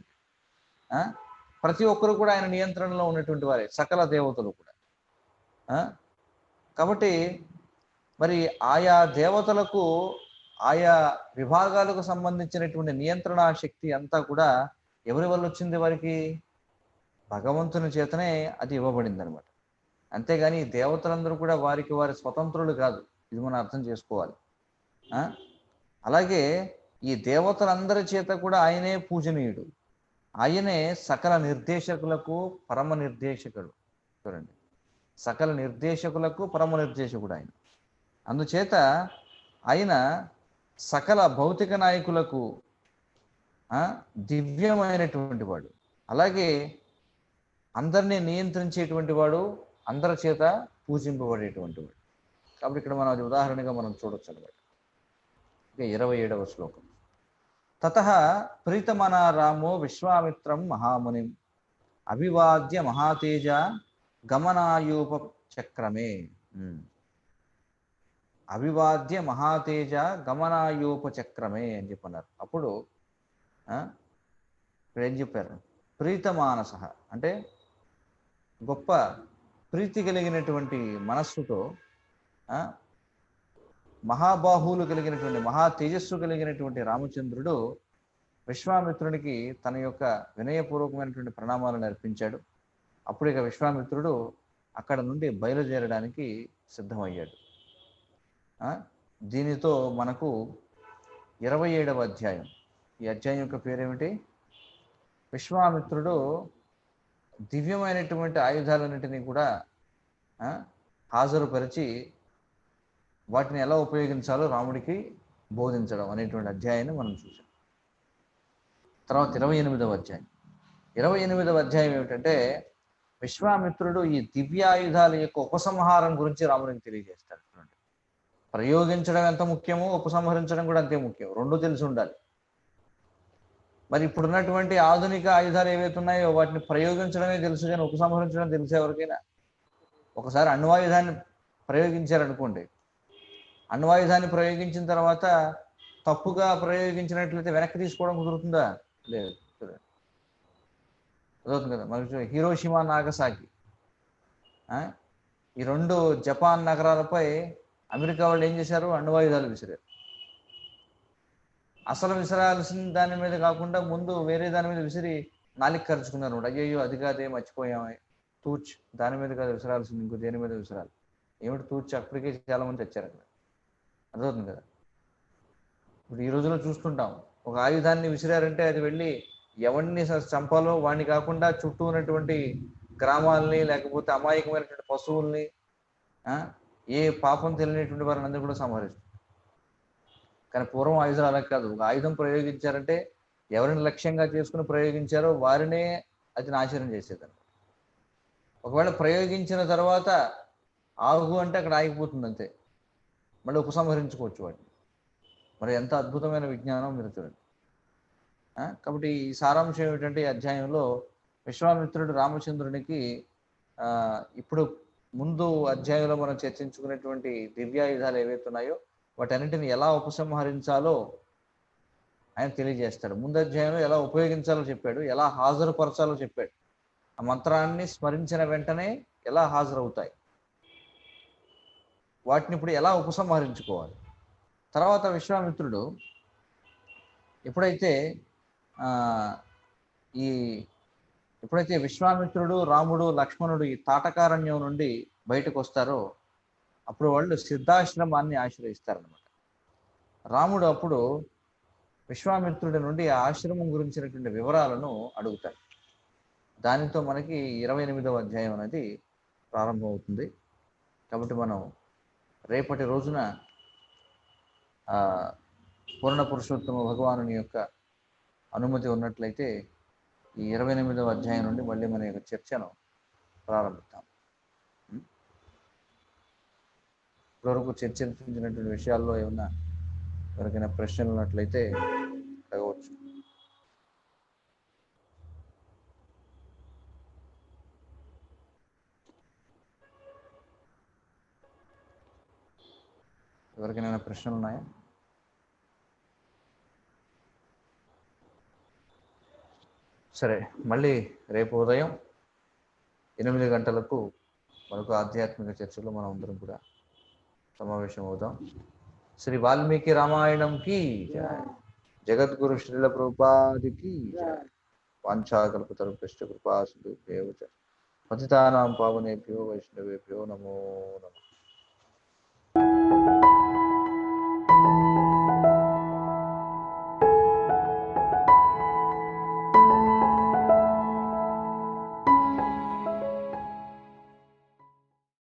ప్రతి ఒక్కరు కూడా ఆయన నియంత్రణలో ఉన్నటువంటి వారే, సకల దేవతలు కూడా. కాబట్టి మరి ఆయా దేవతలకు ఆయా విభాగాలకు సంబంధించినటువంటి నియంత్రణ శక్తి అంతా కూడా ఎవరి వల్ల వచ్చింది? వారికి భగవంతుని చేతనే అది ఇవ్వబడింది అనమాట. అంతేగాని దేవతలందరూ కూడా వారికి వారి స్వతంత్రులు కాదు. ఇది మనం అర్థం చేసుకోవాలి. అలాగే ఈ దేవతలందరి చేత కూడా ఆయనే పూజనీయుడు. ఆయనే సకల నిర్దేశకులకు పరమ నిర్దేశకుడు. చూడండి, సకల నిర్దేశకులకు పరమ నిర్దేశకుడు ఆయన. అందుచేత ఆయన సకల భౌతిక నాయకులకు దివ్యమైనటువంటి వాడు. అలాగే అందరినీ నియంత్రించేటువంటి వాడు, అందరి చేత పూజింపబడేటువంటి వాడు. కాబట్టి ఇక్కడ మనం అది ఉదాహరణగా మనం చూడొచ్చు అనమాట. ఇక 27వ శ్లోకం. తతః ప్రీతమనా రామో విశ్వామిత్రం మహామునిం అభివాద్య మహాతేజ గమనాయోపచక్రమే. అభివాద్య మహాతేజ గమనాయోపచక్రమే అని చెప్పన్నారు. అప్పుడు ఇక్కడ ఏం చెప్పారు? ప్రీతమానస అంటే గొప్ప ప్రీతి కలిగినటువంటి మనస్సుతో, మహాబాహువులు కలిగినటువంటి మహా తేజస్సు కలిగినటువంటి రామచంద్రుడు విశ్వామిత్రునికి తన యొక్క వినయపూర్వకమైనటువంటి ప్రణామాలను అర్పించాడు. అప్పుడు ఇక విశ్వామిత్రుడు అక్కడ నుండి బయలుదేరడానికి సిద్ధమయ్యాడు. దీనితో మనకు 27వ అధ్యాయం. ఈ అధ్యాయం యొక్క పేరేమిటి? విశ్వామిత్రుడు దివ్యమైనటువంటి ఆయుధాలన్నింటినీ కూడా హాజరుపరిచి వాటిని ఎలా ఉపయోగించాలో రాముడికి బోధించడం అనేటువంటి అధ్యాయాన్ని మనం చూసాం. తర్వాత 28వ అధ్యాయం. 28వ అధ్యాయం ఏమిటంటే విశ్వామిత్రుడు ఈ దివ్యాయుధాల యొక్క ఉపసంహారం గురించి రాముడికి తెలియజేస్తాడు. ప్రయోగించడం ఎంత ముఖ్యమో ఉపసంహరించడం కూడా అంతే ముఖ్యం. రెండు తెలిసి ఉండాలి. మరి ఇప్పుడున్నటువంటి ఆధునిక ఆయుధాలు ఏవైతే ఉన్నాయో వాటిని ప్రయోగించడమే తెలుసు, కానీ ఉపసంహరించడం తెలిసే ఎవరికైనా? ఒకసారి అణ్వాయుధాన్ని ప్రయోగించారనుకోండి, అణ్వాయుధాన్ని ప్రయోగించిన తర్వాత తప్పుగా ప్రయోగించినట్లయితే వెనక్కి తీసుకోవడం కుదురుతుందా? లేదు, కుదురుతుంది కదా. మనకి హిరోషిమా, నాగసాకి ఈ రెండు జపాన్ నగరాలపై అమెరికా వాళ్ళు ఏం చేశారు? అణ్వాయుధాలు విసిరారు. అసలు విసిరాల్సిన దాని మీద కాకుండా ముందు వేరే దాని మీద విసిరి నాలిక ఖర్చుకున్నారు. అయ్యో అది కాదే మర్చిపోయామే, తూచ్ దాని మీద కాదు విసిరాల్సింది, ఇంకో దేని మీద విసిరాలి. ఏమిటి తూచ్? అప్పటికే చాలా మంది తెచ్చారు అక్కడ. అర్థమవుతుంది కదా. ఇప్పుడు ఈ రోజులో చూస్తుంటాం, ఒక ఆయుధాన్ని విసిరారంటే అది వెళ్ళి ఎవరిని చంపాలో వాడిని కాకుండా చుట్టూ ఉన్నటువంటి గ్రామాలని, లేకపోతే అమాయకమైనటువంటి పశువుల్ని, ఏ పాపం తెలియనటువంటి వారిని అందరూ కూడా సంహరిస్తారు. కానీ పూర్వం ఆయుధాలు అలా కాదు. ఒక ఆయుధం ప్రయోగించారంటే ఎవరిని లక్ష్యంగా చేసుకుని ప్రయోగించారో వారినే అది నాశనం చేసేదాన్ని. ఒకవేళ ప్రయోగించిన తర్వాత ఆగు అంటే అక్కడ ఆగిపోతుంది అంతే, మళ్ళీ ఉపసంహరించుకోవచ్చు వాటిని. మరి ఎంత అద్భుతమైన విజ్ఞానం మీరు చూడండి. కాబట్టి ఈ సారాంశం ఏమిటంటే ఈ అధ్యాయంలో విశ్వామిత్రుడు రామచంద్రునికి ఇప్పుడు ముందు అధ్యాయంలో మనం చర్చించుకునేటువంటి దివ్యాయుధాలు ఏవైతే ఉన్నాయో వాటన్నింటిని ఎలా ఉపసంహరించాలో ఆయన తెలియజేస్తాడు. ముందు అధ్యాయంలో ఎలా ఉపయోగించాలో చెప్పాడు, ఎలా హాజరుపరచాలో చెప్పాడు. ఆ మంత్రాన్ని స్మరించిన వెంటనే ఎలా హాజరవుతాయి, వాటిని ఇప్పుడు ఎలా ఉపసంహరించుకోవాలి. తర్వాత విశ్వామిత్రుడు ఎప్పుడైతే విశ్వామిత్రుడు, రాముడు, లక్ష్మణుడు ఈ తాటకారణ్యం నుండి బయటకు వస్తారో అప్పుడు వాళ్ళు సిద్ధాశ్రమాన్ని ఆశ్రయిస్తారనమాట. రాముడు అప్పుడు విశ్వామిత్రుడి నుండి ఆ ఆశ్రమం గురించినటువంటి వివరాలను అడుగుతాడు. దానితో మనకి 28వ అధ్యాయం అనేది ప్రారంభమవుతుంది. కాబట్టి మనం రేపటి రోజున పూర్ణ పురుషోత్తమ భగవానుని యొక్క అనుమతి ఉన్నట్లయితే ఈ 28వ అధ్యాయం నుండి మళ్ళీ మన యొక్క చర్చను ప్రారంభిస్తాం. ఇప్పటివరకు చర్చించినటువంటి విషయాల్లో ఏమన్నా ఎవరికైనా ప్రశ్నలు ఉన్నట్లయితే అడగవచ్చు. ఎవరికైనా ప్రశ్నలు ఉన్నాయా? సరే, మళ్ళీ రేపు ఉదయం 8 గంటలకు మనకు ఆధ్యాత్మిక చర్చలో మనం అందరం కూడా సమావేశం అవుదాం. శ్రీ వాల్మీకి రామాయణం కి జయ. జగద్గురు శ్రీల ప్రభుపాదికి జయ. వాంఛాకల్పతరుభ్యశ్చ కృపా సింధుభ్యో చ పతితానాం పావనేభ్యో వైష్ణవేభ్యో నమో నమః.